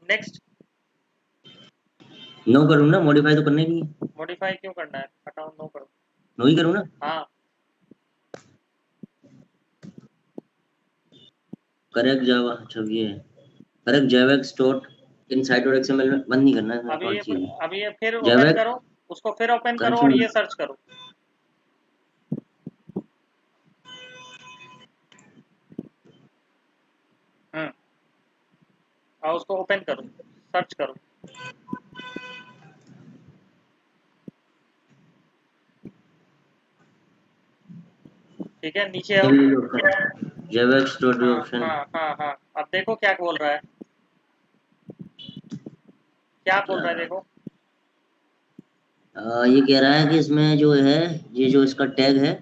S1: नेक्स्ट,
S3: नो करूँ ना, मॉडिफाई तो करना ही नहीं है।
S1: मॉडिफाई क्यों करना है, हटाओ, नो करो।
S3: नो ही करूँ ना?
S1: हाँ
S3: करेक्ट जावा, अच्छा ये है correct Java store in site और एक्सएमएल में बंद नहीं करना है,
S1: अभी
S3: और
S1: ये
S3: चीज
S1: अभी ये फिर
S3: जावा
S1: ओपन करो, उसको फिर ओपन करो और
S3: कनेक्शन।
S1: ये सर्च करो। और उसको ओपन करो, सर्च करो। ठीक है, नीचे आओ।
S3: जावा स्टोर
S1: हाँ
S3: ऑप्शन।
S1: हाँ हाँ हाँ, अब देखो क्या बोल रहा है, क्या बोल
S3: क्या
S1: रहा है देखो।
S3: ये कह रहा है कि इसमें जो है, ये जो इसका टैग है,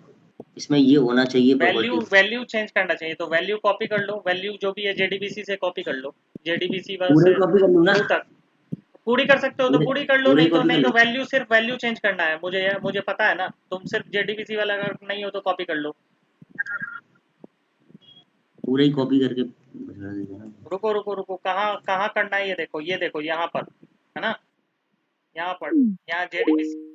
S3: इसमें ये होना चाहिए
S1: वैल्यू
S3: प्रॉपर्टीज।
S1: वैल्यू चेंज करना चाहिए, तो वैल्यू कॉपी कर लो, वैल्यू जो भी है जेडीबीसी से कॉपी कर लो, जेडीबीसी
S3: पूरे
S1: से
S3: कॉपी कर लूँ ना?
S1: ट्रू तक। पूरी कर सकते हो तो
S3: पूरे
S1: पूरी कर लो,
S3: पूरे
S1: नहीं तो
S3: कॉपी कर
S1: नहीं तो
S3: लूँ?
S1: वैल्यू, सिर्फ वैल्यू चेंज करना है, मुझे पता है ना, तुम सिर्फ जेडीबीसी वाला अगर नहीं हो तो कॉपी कर लो।
S3: पूरे ही कॉपी करके भेजा देते हैं ना।
S1: रुको रुको रुको, कहाँ कहाँ करना है, ये देखो यहाँ पर है ना, यहाँ पर, यहाँ जेडीबीसी।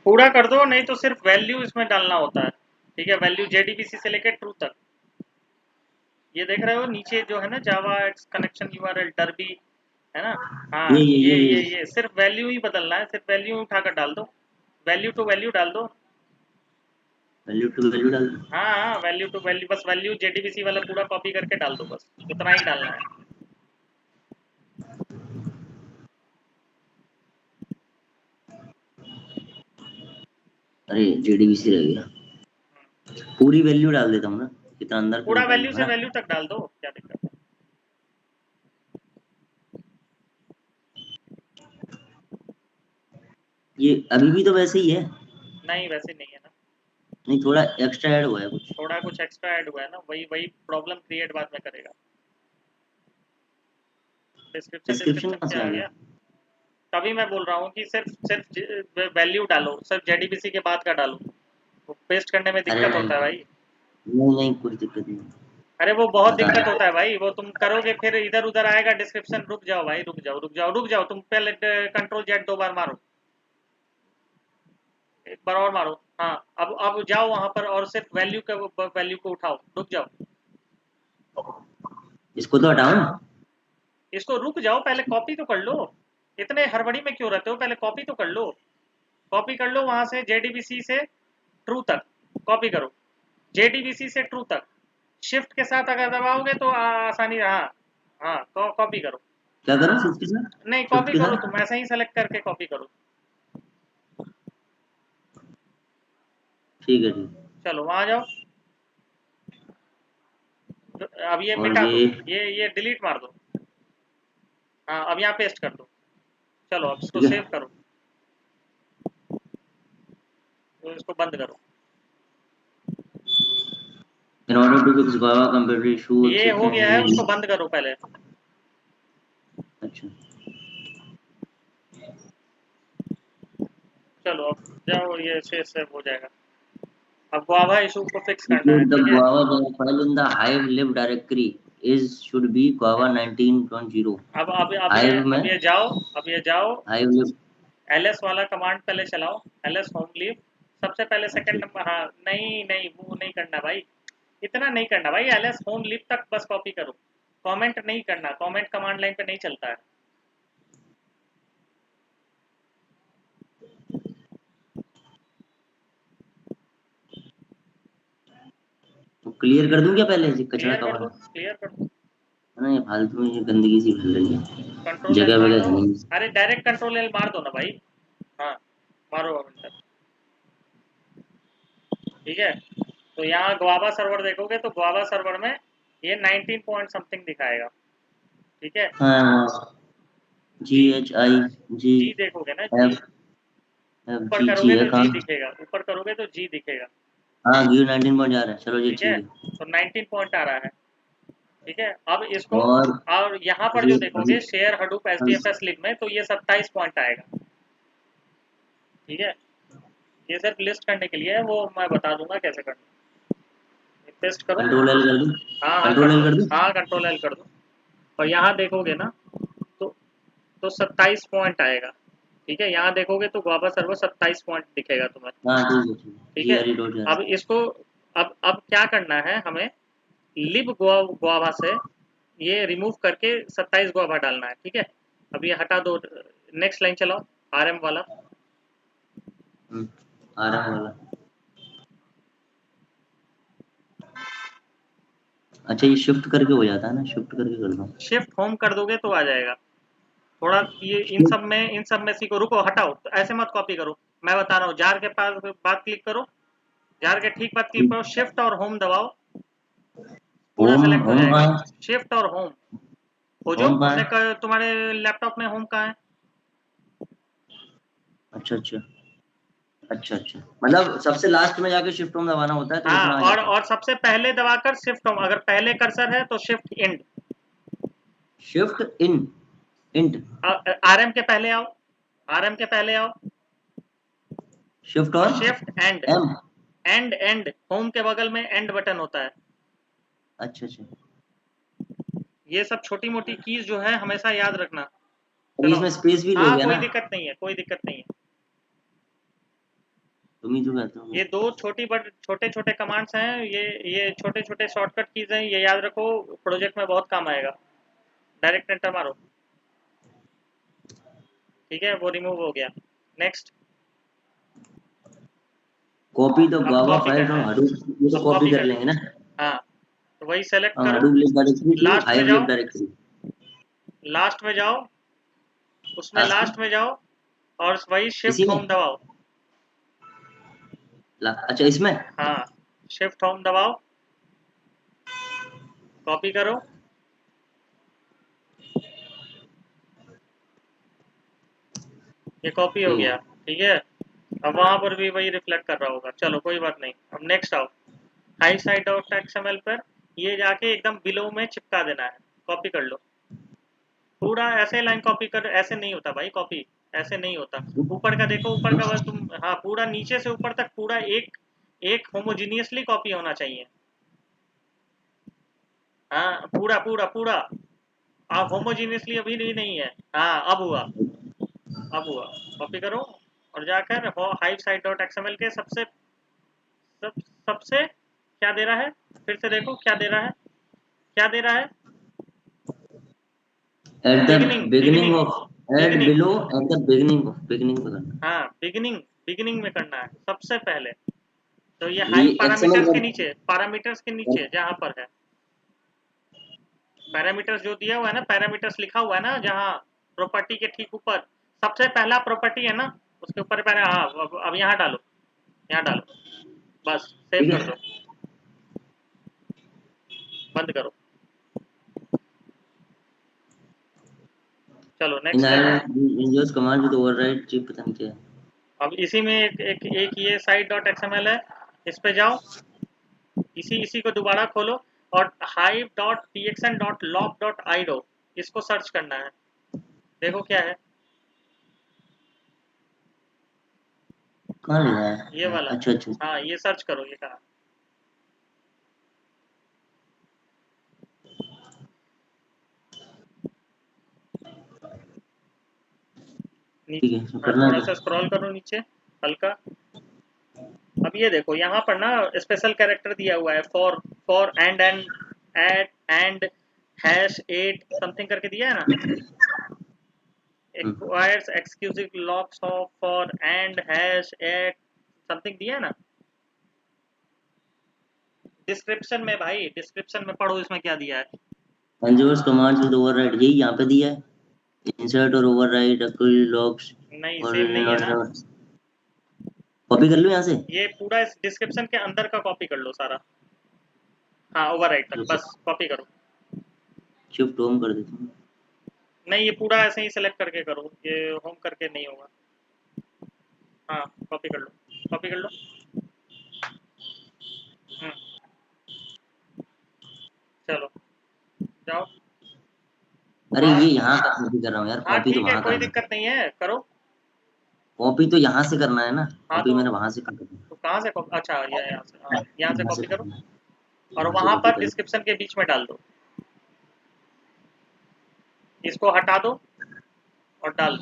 S1: पूरा कर दो, नहीं तो सिर्फ वैल्यू इसमें डालना होता है। ठीक है, वैल्यू जेडीबीसी से लेकर ट्रू तक। ये देख रहे हो नीचे जो है ना, जावा एक्स कनेक्शन यूआरएल डरबी, है ना। हाँ, ये सिर्फ वैल्यू ही बदलना है, सिर्फ वैल्यू उठाकर डाल दो, वैल्यू टू वैल्यू डाल दो।
S3: वैल्यू टू वैल्यू डाल।
S1: हाँ हाँ, वैल्यू टू वैल्यू, बस वैल्यू जेडीबीसी वाला पूरा कॉपी करके डाल दो, बस इतना ही डालना है।
S3: अरे जेडीबीसी रह गया, पूरी वैल्यू डाल देता हूँ ना, कितना अंदर
S1: पूरा
S3: क्यों डालूं,
S1: वैल्यू
S3: है
S1: से
S3: ना?
S1: वैल्यू तक डाल दो, क्या दिक्कत है।
S3: ये अभी भी तो वैसे ही है?
S1: नहीं वैसे नहीं है ना,
S3: नहीं, थोड़ा एक्स्ट्रा ऐड हुआ है कुछ।
S1: थोड़ा कुछ एक्स्ट्रा ऐड हुआ है ना, वही वही प्रॉब्लम क्रिएट बाद में करेगा। डिस्क्रिप्शन
S3: डिस्क्रिप्शन
S1: डिस्क्रिप्शन
S3: कहाँ से
S1: क्या
S3: आ
S1: आ
S3: गया?
S1: गया। तभी मैं बोल रहा हूँ कि सिर्फ वैल्यू डालो, सिर्फ जेडीबीसी के बाद का डालो, पेस्ट करने में
S3: अरे
S1: दिक्कत
S3: नहीं
S1: होता है भाई।
S3: नहीं नहीं, कोई दिक्कत नहीं।
S1: अरे वो बहुत
S3: बता
S1: दिक्कत
S3: रहा
S1: होता है भाई, वो तुम करोगे फिर इधर उधर आएगा डिस्क्रिप्शन। रुक जाओ भाई, रुक जाओ रुक जाओ रुक जाओ, तुम पहले कंट्रोल जेड 2 बार मारो, एक बार और मारो। हाँ, अब जाओ वहां पर और सिर्फ वैल्यू को उठाओ, रुक जाओ।
S3: इसको तो हटाओ ना।
S1: इसको रुक जाओ, पहले कॉपी तो कर लो, इतने हड़बड़ी में क्यों रहते हो, पहले कॉपी तो कर लो। कॉपी कर लो वहां से जेडीबीसी से ट्रू तक, कॉपी करो, जेडीबीसी से ट्रू तक। शिफ्ट के साथ अगर दबाओगे तो आसानी, हाँ हाँ, तो कॉपी करो।
S3: क्या करूँ शिफ्ट के साथ?
S1: नहीं,
S3: शिफ्ट
S1: कॉपी
S3: के
S1: करो,
S3: साथ?
S1: तुम ऐसे ही सेलेक्ट करके कॉपी करो।
S3: ठीक है ठीक।
S1: चलो वहां जाओ, अब ये
S3: और
S1: मिटा दो,
S3: ये
S1: ये डिलीट मार दो। हाँ, अब यहाँ पेस्ट कर दो। चलो अब इसको
S3: ठीक है।
S1: सेव करो, तो इसको बंद करो।
S3: In order to fix Java computer issue
S1: ये हो गया है, उसको
S3: exception।
S1: बंद करो पहले।
S3: अच्छा,
S1: चलो अब जाओ, ये सेव हो जाएगा। अब गुआवा इशू को फिक्स करना है,
S3: include the
S1: ठीक है।
S3: Guava file in the Hive lib directory is should be Guava 19.0। Hive में
S1: अब ये जाओ,
S3: Hive lib।
S1: एलएस वाला कमांड पहले चलाओ, एलएस होम लीव, सबसे पहले
S3: अच्छा
S1: सेकंड नंबर। हाँ, नहीं नहीं, वो नहीं करना भाई, इतना नहीं करना भाई, एलएस होम लीव तक बस कॉपी करो, कमेंट नहीं करना, कमेंट कमांड लाइन पे नहीं चलता है।
S3: तो क्लियर कर दूं क्या पहले ये कचरा
S1: क्लियर
S3: का
S1: कर दो,
S3: वाला?
S1: क्लियर कर दो।
S3: है ना, ये फालतू में ये गंदगी सी फैल रही है,
S1: कंट्रोल एल
S3: जगह
S1: मार
S3: वगह
S1: दो,
S3: है नहीं।
S1: अरे डायरेक्ट कंट्रोल एल मार दो ना भाई। हाँ, मारो अब इंटर। ठीक है, तो यहाँ गुआवा सर्वर देखोगे तो गुआवा सर्वर में ये 19 पॉइंट समथिंग दिखाएगा। ठीक है,
S3: हाँ, जी
S1: जी,
S3: एच आई जी
S1: जी देखोगे ना, जी,
S3: एफ एफ
S1: ऊपर
S3: जी जी
S1: करोगे
S3: है
S1: तो जी
S3: कहाँ?
S1: दिखेगा, ऊपर करोगे तो जी दिखेगा।
S3: हाँ गिव 19 पॉइंट जा रहा है, चलो ये
S1: ठीक है,
S3: ठीक है।
S1: तो 19 पॉइंट आ रहा है। ठीक है, अब इसको,
S3: और
S1: और यहाँ पर
S3: ये
S1: जो
S3: अभी
S1: देखोगे शेयर हडूप एचडीएफएस लिब में, तो ये 27 पॉइंट आएगा। ठीक है, ये सिर्फ लिस्ट करने के लिए है, वो मैं बता दूंगा कैसे करना। पेस्ट करो।
S3: कंट्रोल एल कर दूं?
S1: हाँ हाँ कर
S3: कंट्रोल एल
S1: दो,
S3: कर दूं?
S1: हाँ कंट्रोल एल कर दो। और यहाँ देखोगे ना तो 27 पॉइंट आएगा। ठीक है, यहाँ देखोगे तो गुआवा सर्वर 27 पॉइंट दिखेगा तुम्हें।
S3: हाँ ठीक है
S1: ठीक है,
S3: GRE डॉट
S1: अब इसको अब क्या करना है हमें, लिब गुआवा से ये रिमूव करके 27 गुआवा डालना है। ठीक है, अब ये हटा दो, नेक्स्ट लाइन चलाओ, आरएम वाला।
S3: आरएम वाला। अच्छा ये शिफ्ट करके हो जाता है ना, शिफ्ट करके कर दो।
S1: शिफ्ट होम कर दोगे तो आ जाएगा। थोड़ा ये इन सब में सीखो, रुको हटाओ, तो ऐसे मत कॉपी करो, मैं बता रहा हूँ। जार के पास बाद क्लिक करो, जार के ठीक बाद क्लिक करो, शिफ्ट और होम दबाओ, पूरा
S3: होम
S1: सेलेक्ट हो
S3: होम
S1: जाएगा।
S3: कहाँ
S1: शिफ्ट और होम खोजो,
S3: होम कहाँ
S1: अपने
S3: है?
S1: तुम्हारे लैपटॉप में होम कहाँ है।
S3: अच्छा अच्छा अच्छा अच्छा, मतलब सबसे लास्ट में जाके शिफ्ट होम दबाना होता है तो
S1: हाँ,
S3: उसमें आ जाता है।
S1: और सबसे पहले दबाकर शिफ्ट होम, अगर पहले कर्सर है तो shift end.
S3: Shift in int
S1: RM के पहले आओ, आरएम के पहले आओ,
S3: शिफ्ट
S1: और
S3: और
S1: shift end,
S3: M.
S1: End home के बगल में एंड बटन होता है।
S3: अच्छा अच्छा,
S1: ये सब छोटी मोटी कीज जो है हमेशा याद रखना।
S3: अभी
S1: चलो,
S3: इसमें स्पेस भी
S1: हाँ
S3: लोगे
S1: कोई
S3: ना,
S1: दिक्कत नहीं है, कोई दिक्कत नहीं है।
S3: तुम ही जो कहते हो।
S1: ये दो छोटे छोटे कमांड्स हैं, ये छोटे छोटे शॉर्टकट कीज हैं, ये याद रखो, प्रोजेक्ट में बहुत काम आएगा। डायरेक्ट एंटर मारो। ठीक है, वो रिमूव हो गया। नेक्स्ट,
S3: कॉपी द
S1: अब
S3: guava
S1: कॉपी
S3: फाइल
S1: करना
S3: फ्रॉम
S1: है,
S3: हडूप, ये तो
S1: अब
S3: कॉपी
S1: कॉपी
S3: कर
S1: करना
S3: लेंगे ना,
S1: है। हाँ, तो वही सेलेक्ट
S3: फ्रॉम
S1: करो,
S3: hadoop link directory to
S1: last में
S3: हाइव
S1: जाओ,
S3: लिंक डायरेक्टरी।
S1: लास्ट में जाओ, उसमें
S3: लास्ट में
S1: लास्ट में जाओ, और वही
S3: इसी
S1: शिफ्ट
S3: में
S1: होम दबाओ।
S3: अच्छा इसमें
S1: हाँ, शिफ्ट होम दबाओ, कॉपी करो, ये कॉपी हो गया।
S3: ठीक।
S1: ठीक है, अब वहां पर भी वही रिफ्लेक्ट कर रहा होगा, चलो कोई बात नहीं। अब नेक्स्ट आओ, हाई साइड डॉट एक्सएमएल पर ये जाके एकदम बिलो में चिपका देना है, कॉपी कर लो पूरा। ऐसे लाइन कॉपी कर, ऐसे नहीं होता भाई कॉपी, ऐसे नहीं होता। ऊपर का देखो, ऊपर का बस तुम, हाँ पूरा नीचे से ऊपर तक पूरा एक एक होमोजीनियसली कॉपी होना चाहिए। हाँ, पूरा पूरा पूरा, आप होमोजीनियसली अभी नहीं है। हाँ, अब हुआ, अब हुआ। कॉपी करो और जाकर हाइव साइट डॉट एक्सएमएल के सबसे क्या दे रहा है, फिर से देखो क्या दे रहा है, क्या दे रहा है,
S3: at the
S1: beginning
S3: beginning
S1: beginning
S3: of at
S1: beginning.
S3: Below at the beginning पे करना
S1: हाँ, बिगिनिंग बिगिनिंग में करना है सबसे पहले। तो ये
S3: है। ये
S1: हाइव
S3: एक्सएमएल
S1: पैरामीटर्स के नीचे जहाँ पर है, पैरामीटर्स जो दिया हुआ है ना, पैरामीटर्स लिखा हुआ है ना जहाँ, प्रॉपर्टी के ठीक ऊपर सबसे पहला प्रॉपर्टी है ना, उसके ऊपर पहले। हाँ, अब यहाँ डालो, यहाँ डालो, बस सेव
S3: ठीक
S1: कर
S3: है।
S1: दो, बंद करो। चलो
S3: in
S1: next
S3: I
S1: line.
S3: Use command with override cheap, पता नहीं क्या है।
S1: अब इसी में एक ये साइट डॉट एक्सएमएल है, इस पे जाओ, इसी इसी को दोबारा खोलो, और Hive dot pxn dot log dot आइडो, इसको सर्च करना है, देखो क्या है,
S3: कहाँ लिखा
S1: ये
S3: है?
S1: वाला।
S3: अच्छा अच्छा
S1: हाँ, ये सर्च करो, ये कहा,
S3: ठीक
S1: नीचे।
S3: है,
S1: हाँ,
S3: करना
S1: थोड़ा
S3: है
S1: सा स्क्रॉल करो नीचे, हल्का। अब ये देखो यहाँ पर ना स्पेशल कैरेक्टर दिया हुआ है, for and hash at something करके दिया है ना, acquires exclusive locks of for and hash at something दिया है ना, डिस्क्रिप्शन में भाई, डिस्क्रिप्शन में पढ़ो इसमें क्या दिया है।
S3: कंज्यूमर्स कमांड्स विद ओवरराइड, यही यहाँ पे दिया है। इंसर्ट और ओवरराइड अक्यूरेट लॉग्स
S1: नहीं,
S3: और
S1: सेम नहीं है ना,
S3: कॉपी कर लो यहाँ से।
S1: ये पूरा इस डिस्क्रिप्शन के अंदर का कॉपी कर लो सारा। हाँ, ओवरराइट तक बस कॉपी करो।
S3: शिफ्ट होम कर देता हूँ।
S1: नहीं, ये पूरा ऐसे ही सेलेक्ट करके करो, ये होम करके नहीं होगा। हाँ, कॉपी कर लो, कॉपी कर लो। चलो जाओ
S3: अरे
S1: वहाँ।
S3: ये यहाँ का कॉपी कर रहा हूँ यार,
S1: हाँ
S3: कॉपी तो
S1: ठीक है,
S3: वहाँ
S1: कोई
S3: करना है।
S1: दिक्कत नहीं है, करो।
S3: कॉपी तो यहाँ से करना है ना,
S1: हाँ,
S3: कॉपी मैंने वहाँ से कर दी।
S1: तो कहाँ से कॉपी, अच्छा ये यहाँ से, हाँ यहाँ से
S3: यहाँ से
S1: कॉपी करो,
S3: करना है,
S1: और
S3: यहाँ से
S1: वहाँ
S3: कॉपी
S1: पर
S3: कर।
S1: डिस्क्रिप्शन के बीच में डाल दो। इसको हटा दो और डाल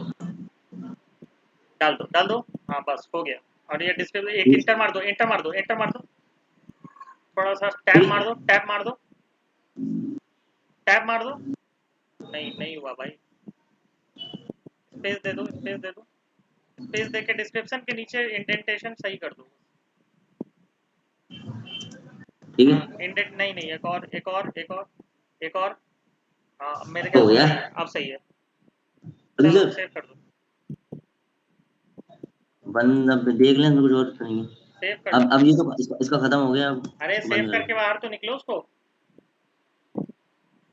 S1: दो। हाँ बस हो गया। और ये डिस्प्ले एक इंटर मार दो, इंटर मार दो, इंटर मार दो, थोड़ा सा टैप मार दो, टैप मार दो, टैप मार दो। नहीं नहीं हुआ भाई, स्पेस दे दो, स्पेस दे दो, स्पेस दे के डिस्क्रिप्शन के नीचे इंडेंटेशन सही कर दो।
S3: ठीक है,
S1: इंडेंट नहीं नहीं, एक और एक और एक और एक और। हाँ मेरे
S3: हो
S1: ख्याल से
S3: गया।
S1: सही है, अब सही है।
S3: अभी
S1: चलो
S3: सर
S1: सेव कर दो,
S3: बंद, अब देख लें तो कुछ और तो नहीं है।
S1: सेव कर दो।
S3: अब ये तो इसका खत्म हो गया, अब
S1: अरे
S3: इसको
S1: सेव
S3: बंद कर
S1: करके
S3: दो।
S1: बाहर तो निकलो उसको।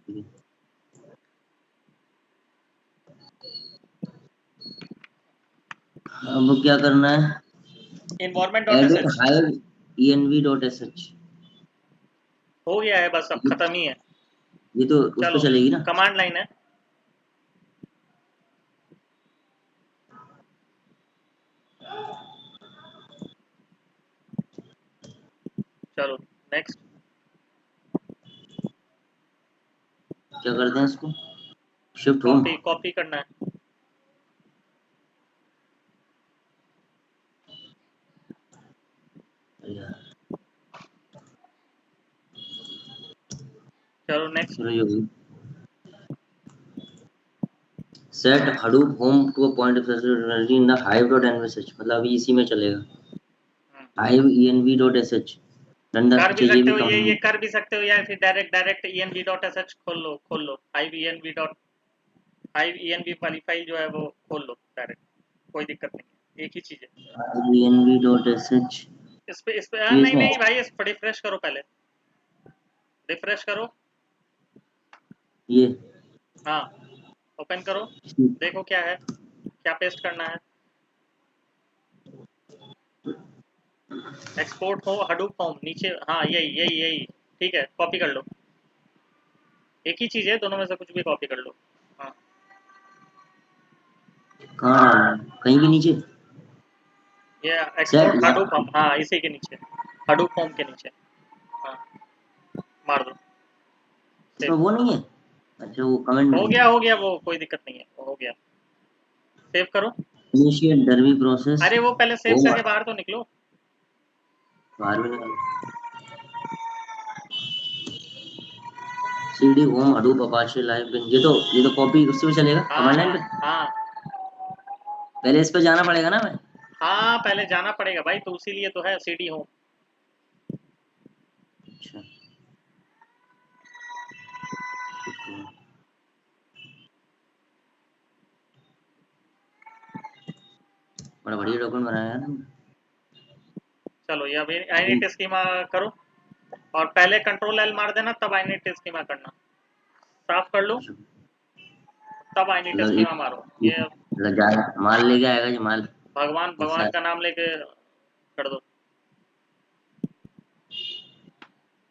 S3: ठीक है। अब क्या करना है?
S1: Environment dot S
S3: edit
S1: H
S3: hive env dot sh।
S1: हो गया है, बस अब खत्म ही है।
S3: ये तो उस पे
S1: चलो
S3: चलेगी ना?
S1: कमांड लाइन है। चलो नेक्स्ट।
S3: क्या करते हैं इसको? Shift home.
S1: कॉपी कॉपी करना है। चलो नेक्स्ट।
S3: चलो ये होगी। Set Hadoop home to a point of in the hive dot env, मतलब अभी इसी में चलेगा। hive env dot sh run the,
S1: कर भी
S3: अच्छा ये
S1: सकते
S3: भी
S1: हो, ये
S3: कमांड।
S1: कर भी सकते हो, या फिर direct direct env dot sh खोल लो, खोल लो Hive env dot, Hive env वाली फाइल जो है वो खोल लो डायरेक्ट, कोई दिक्कत नहीं है, एक ही चीज है।
S3: hive env dot sh
S1: इस पे
S3: ये
S1: नहीं
S3: इसमें
S1: नहीं भाई, इस पर रिफ्रेश करो पहले, रिफ्रेश करो।
S3: ये
S1: हाँ ओपन करो, देखो क्या है, क्या पेस्ट करना है। एक्सपोर्ट हो हडूप फॉर्म नीचे, हाँ यही यही यही, ठीक है कॉपी कर लो, एक ही चीज है, दोनों में से कुछ भी कॉपी कर लो। हाँ
S3: कहाँ डालना है? कहीं भी नीचे?
S1: ये
S3: सेट
S1: एक्सपोर्ट हडूप फॉर्म, हाँ इसी के नीचे, हडूप फॉर्म के नीचे। हाँ मार दो,
S3: इसमें
S1: सेव।
S3: वो नहीं है? अच्छा वो कमेंट में नहीं है।
S1: हो गया वो कोई दिक्कत नहीं है, वो हो गया। सेव करो।
S3: इनिशिएट डरवी प्रोसेस
S1: अरे वो पहले सेव
S3: होम।
S1: करके बाहर तो निकलो।
S3: बाहर में निकाल। cd home hadoop apache live bin, ये तो कॉपी उससे भी चलेगा
S1: हाँ
S3: कमांड लाइन
S1: हाँ
S3: पे।
S1: हाँ
S3: पहले इस पे जाना पड़ेगा ना मैं?
S1: हाँ, पहले जाना पड़ेगा भाई, तो उसी तो है सीडी होम।
S3: अच्छा बड़ा बढ़िया डॉक्यूमेंट बनाया है ना।
S1: चलो ये अभी iNet स्कीमा करो, और पहले कंट्रोल एल मार देना, तब iNet स्कीमा करना, साफ कर लो, तब iNet
S3: मतलब
S1: स्कीमा मारो। ये
S3: मतलब जा माल लेके आएगा जी माल।
S1: भगवान भगवान
S3: इंसान
S1: का नाम लेके कर दो।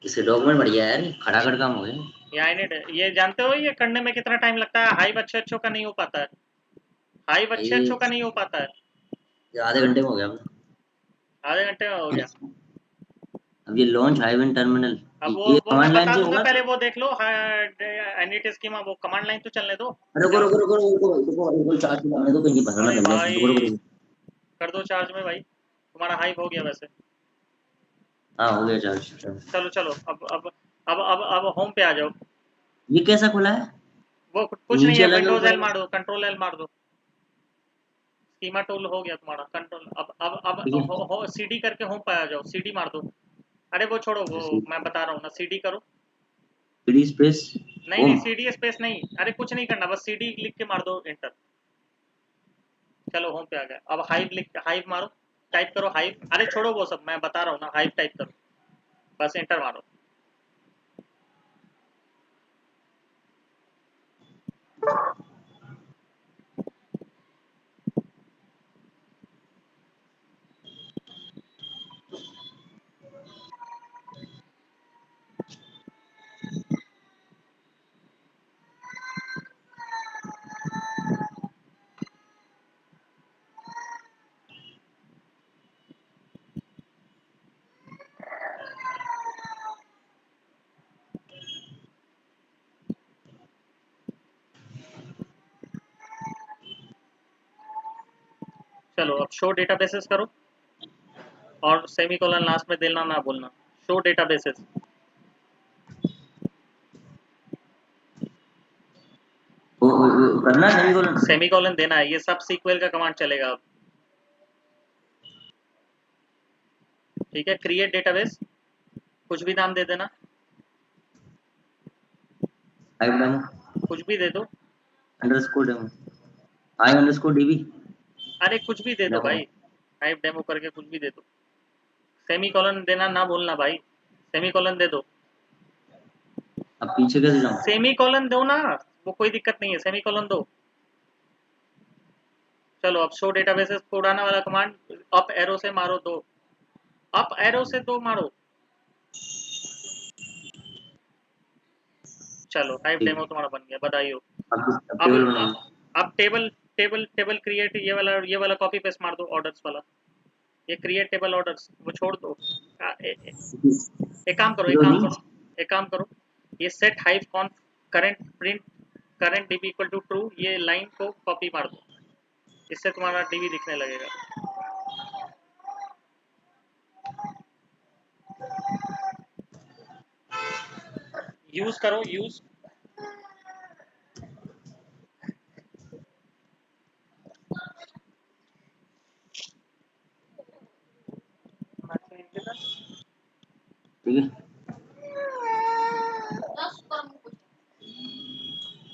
S3: इसके डॉक्यूमेंट बढ़िया है यार, खड़ाखड़ काम हो गया।
S1: ये iNet, ये जानते हो ये करने में कितना टाइम लगता है? हाइव अच्छे अच्छों का नहीं हो पाता है, हाइव अच्छे
S3: ये
S1: अच्छों का नहीं हो पाता है।
S3: आधे घंटे में हो गया अपना।
S1: आधे घंटे में हो गया।
S3: अब ये लॉन्च हाइव इन टर्मिनल,
S1: अब
S3: ये
S1: वो मैं
S3: कमांड लाइन
S1: बता
S3: से
S1: दूंगा,
S3: होगा
S1: पहले
S3: तो।
S1: वो देख लो iNet स्कीमा, वो कमांड लाइन तो चलने दो।
S3: रुको
S1: जाओ।
S3: रुको रुको रुको रुको रुको, चार्ज लगाने दो, कहीं भरना
S1: अरे
S3: बन जाए, रुको
S1: भाई
S3: रुको रुको।
S1: कर दो चार्ज में भाई, तुम्हारा हाइव हो गया वैसे।
S3: हाँ हो गया चार्ज।
S1: चलो चलो अब होम पे आ जाओ।
S3: ये कैसा खुला है?
S1: वो
S3: ये
S1: कुछ नहीं
S3: नीचे
S1: है,
S3: अलग है
S1: विंडोज
S3: ऊपर
S1: एल
S3: अलग।
S1: मार दो, कंट्रोल एल मार दो, स्कीमा टूल हो गया तुम्हारा कंट्रोल।
S3: ठीक है।
S1: हो सीडी करके होम पे आ जाओ, सीडी मार दो। अरे वो छोड़ो, वो मैं बता रहा हूँ ना, सीडी करो।
S3: सीडी स्पेस
S1: नहीं नहीं
S3: होम।
S1: सीडी स्पेस नहीं, अरे कुछ नहीं करना, बस सीडी लिख के मार दो एंटर। चलो होम पे आ गया। अब हाइव लिख, हाइव मारो, टाइप करो हाइव। अरे छोड़ो वो सब, मैं बता रहा हूँ ना, हाइव टाइप करो, बस एंटर मारो। चलो अब शो डेटाबेसेस करो और सेमीकोलन लास्ट में देना ना बोलना। Show databases.
S3: वो करना है सेमीकोलन।
S1: सेमीकोलन देना है, ये सब सीक्वल का कमांड चलेगा अब। ठीक है, क्रिएट डेटाबेस कुछ भी नाम दे देना,
S3: हाइव डेमो
S1: कुछ भी दे दो।
S3: Underscore demo, hive underscore dB
S1: अरे कुछ भी दे दो
S3: डेमो।
S1: भाई, टाइप डेमो करके कुछ भी दे दो। सेमीकोलन देना ना बोलना भाई, सेमीकोलन दे दो।
S3: अब पीछे कैसे जाऊं?
S1: सेमीकोलन दो ना, वो कोई दिक्कत नहीं है, सेमीकोलन दो। चलो अब शो डेटाबेसेस पुराना वाला कमांड अप एरो से मारो दो, अप एरो से दो मारो। चलो टाइप
S3: ठीक
S1: डेमो
S3: है।
S1: तुम्हारा बन गया, बधाई हो।
S3: अब
S1: अब
S3: टेबल बनाइए।
S1: अब टेबल टेबल टेबल क्रिएट, ये वाला कॉपी पेस्ट मार दो ऑर्डर्स वाला, ये क्रिएट टेबल ऑर्डर्स वो छोड़ दो। एक काम करो, एक
S3: जो
S1: काम
S3: नहीं
S1: करो, एक काम करो, ये set hive conf current print current DB equal to true, ये लाइन को कॉपी मार दो, इससे तुम्हारा डीबी दिखने लगेगा। यूज करो यूज।
S3: ठीक है।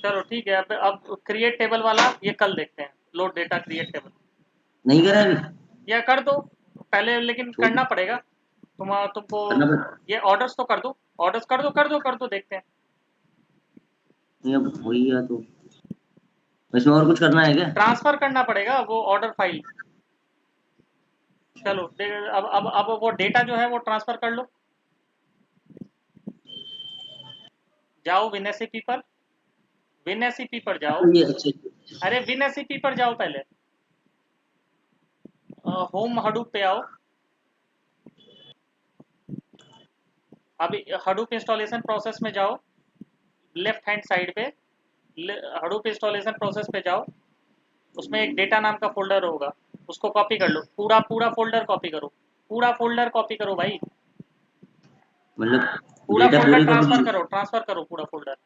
S1: चलो ठीक है, अब क्रिएट टेबल वाला ये कल देखते हैं, लोड डेटा क्रिएट टेबल।
S3: नहीं करा अभी?
S1: या कर दो पहले, लेकिन
S3: छोड़
S1: करना पड़ेगा तुमको।
S3: करना पड़ेगा।
S1: ये ऑर्डर्स तो कर दो, ऑर्डर्स कर दो देखते हैं।
S3: नहीं अब वही है तो इसमें और कुछ करना है क्या?
S1: ट्रांसफर करना पड़ेगा वो ऑर्डर फाइल। चलो अब वो डेटा जो है वो ट्रांसफर कर लो। जाओ विनएसईपी पर, विनएसईपी पर जाओ।
S3: अच्छा ये अच्छा।
S1: अरे विनएसईपी पर जाओ पहले, होम हडूप पे आओ। अभी हडूप इंस्टॉलेशन प्रोसेस में जाओ, लेफ्ट हैंड साइड पे हडूप इंस्टॉलेशन प्रोसेस पे जाओ, उसमें एक डेटा नाम का फोल्डर होगा, उसको कॉपी कर लो, पूरा पूरा फोल्डर कॉपी करो, पूरा फोल्डर कॉपी करो भाई,
S3: मतलब
S1: पूरा
S3: डेटा
S1: फोल्डर
S3: पूरी
S1: ट्रांसफर
S3: कॉपी
S1: करो, ट्रांसफर करो पूरा फोल्डर।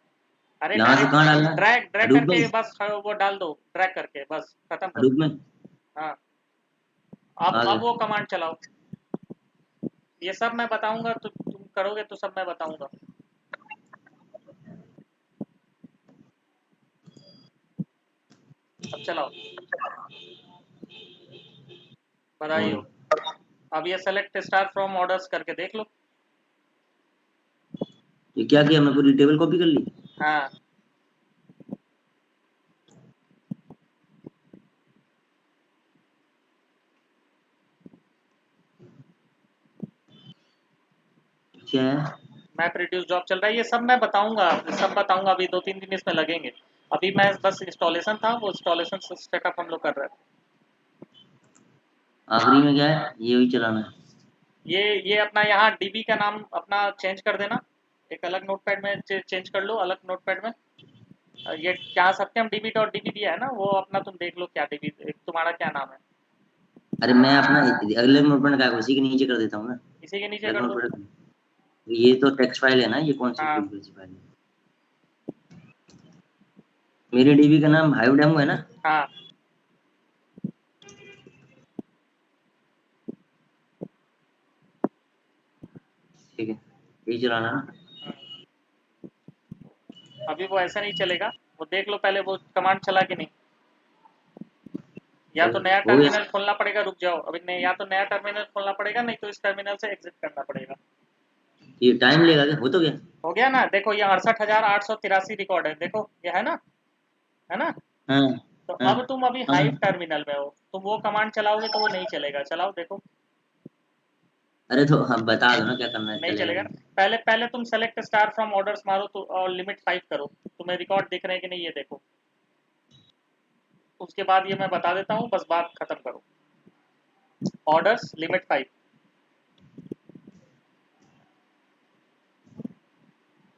S1: अरे
S3: यहाँ से
S1: डायरेक्ट
S3: कहाँ डालना है?
S1: ड्रैग ड्रैग
S3: हडूप में?
S1: करके बस वो डाल दो, ड्रैग करके बस खत्म करो।
S3: हडूप में
S1: हाँ,
S3: आ
S1: अब वो
S3: गया।
S1: कमांड चलाओ। ये सब मैं बताऊंगा तो तुम करोगे, तो सब मैं बताऊंगा। अब चलाओ, बधाई
S3: और
S1: हो। अब ये सेलेक्ट स्टार फ्रॉम ऑर्डर्स करके देख लो।
S3: ये क्या किया? मैं पूरी टेबल कॉपी कर ली।
S1: हाँ,
S3: क्या है?
S1: मैप रिड्यूस जॉब चल रहा है, ये सब मैं बताऊंगा, सब बताऊंगा, अभी 2-3 दिन इसमें लगेंगे। अभी मैं बस इंस्टॉलेशन था, वो इंस्टॉलेशन सेटअप हम लोग कर रहे हैं।
S3: आखिरी में क्या है? ये वही चलाना है।
S1: ये अपना यहाँ डीबी का नाम अपना चेंज कर देना, एक अलग नोटपैड में चेंज कर लो, अलग नोटपैड में। ये क्या सत्यम डीबी डॉट डीबी दिया है ना, वो अपना तुम देख लो क्या डीबी, तुम्हारा क्या नाम है।
S3: अरे मैं अपना अगले नोटपैड का उसी के नीचे कर देता हूँ ना।
S1: इसी के नीचे
S3: अलग
S1: कर दो।
S3: नोटपैड। ये तो टेक्स्ट फाइल है ना, ये कौन सी
S1: हाँ
S3: फ्रीक्वेंसी फाइल है? मेरे डीबी का नाम हाइव डेमो है ना?
S1: हाँ,
S3: ठीक है, यही चलाना है ना?
S1: अभी वो ऐसा नहीं चलेगा, वो देख लो पहले वो कमांड चला कि नहीं। या
S3: चलो
S1: तो नया
S3: हो गया।
S1: टर्मिनल खोलना पड़ेगा, रुक जाओ अभी नहीं, या तो नया टर्मिनल खोलना पड़ेगा, नहीं तो इस टर्मिनल से एग्जिट करना पड़ेगा।
S3: ये टाइम लेगा क्या? हो तो गया।
S1: हो गया ना, देखो ये 68,883 रिकॉर्ड है, देखो ये है ना।
S3: हाँ
S1: तो
S3: हाँ
S1: अब तुम अभी
S3: हाँ।
S1: हाइव टर्मिनल में हो, तुम वो कमांड चलाओगे तो वो नहीं चलेगा, चलाओ देखो।
S3: अरे तो हाँ बता दो ना क्या करना है,
S1: नहीं
S3: चलेगा
S1: चलेगा
S3: नहीं।
S1: ना, पहले पहले तुम सेलेक्ट स्टार फ्रॉम ऑर्डर्स मारो तो और लिमिट 5 करो, तुम्हें रिकॉर्ड दिख रहे हैं कि नहीं ये देखो। उसके बाद ये मैं बता देता हूँ, बस बात खत्म करो। Orders limit 5।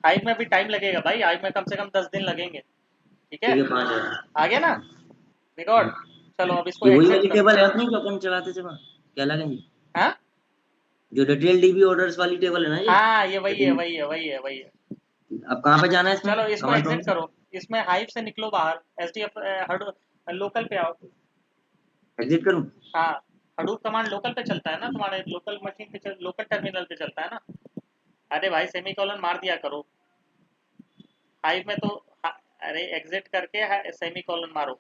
S1: हाइव में भी टाइम लगेगा भाई, हाइव में कम से कम 10 दिन लगेंगे। ठीक है,
S3: ठीक है 5 है।
S1: आ गया ना रिकॉर्ड। चलो अब इसको
S3: ये वही
S1: एग्जिट
S3: वाली
S1: करो।
S3: टेबल है अपनी जो अपन चलाते थे वहाँ, क्या लगे जी,
S1: हाँ
S3: जो डिटेल डीबी ऑर्डर्स वाली टेबल है ना ये।
S1: हाँ, ये वही है, वही है, वही है, वही है।
S3: अब कहाँ पे जाना है इसमें,
S1: चलो इसको
S3: कमांड
S1: एग्जिट
S3: प्रॉम्प्ट से?
S1: करो, इसमें हाइव से निकलो बाहर, एसडीएफ लोकल पे आओ।
S3: एग्जिट करूँ?
S1: हाँ, हडूप कमांड लोकल पे चलता है ना, तुम्हारे लोकल मशीन पे लोकल टर्मिनल पे चलता है ना। अरे भाई सेमीकोलन मार दिया करो हाइव में तो। अरे एग्जिट करके सेमीकोलन मारो।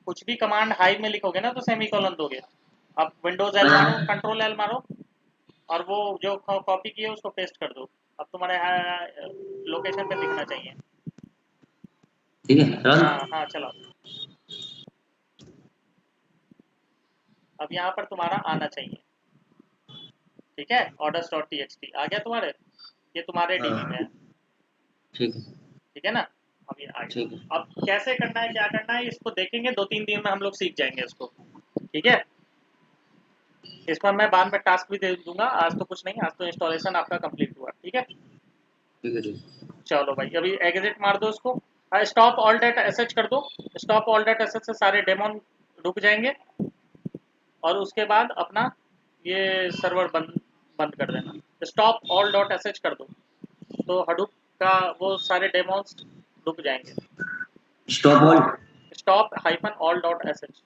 S1: कुछ भी कमांड हाइव में लिखोगे ना तो सेमीकोलन दोगे। अब विंडोज एल मारो, कंट्रोल एल मारो, और वो जो कॉपी की है उसको पेस्ट कर दो। अब तुम्हारे लोकेशन पे दिखना चाहिए।
S3: ठीक है, रन।
S1: हाँ हाँ चलो, अब यहाँ पर तुम्हारा आना चाहिए। ठीक है, orders dot T X T आ गया तुम्हारे, ये तुम्हारे डीबी में है।
S3: हाँ ठीक है,
S1: ठीक है ना, अब ये आ
S3: ठीक है,
S1: गया। अब कैसे करना है, क्या करना है, इसको देखेंगे 2-3 दिन में हम लोग सीख जाएंगे इसको। ठीक है, इस पर मैं बाद में टास्क भी दे दूंगा, आज तो कुछ नहीं, आज तो इंस्टॉलेशन आपका कंप्लीट हुआ। ठीक है,
S3: ठीक है, ठीक है।
S1: चलो भाई अभी एग्जिट मार दो इसको, स्टॉप ऑल डेट एसएच कर दो। स्टॉप ऑल डेट एसएच से सारे डेमोन रुक जाएंगे, और उसके बाद अपना ये सर्वर बंद बंद कर देना। स्टॉप ऑल डॉट एसएच कर दो, तो हडूप का वो सारे डेमोन्स रुक जाएंगे।
S3: Stop all.
S1: Stop hyphen all dot SH.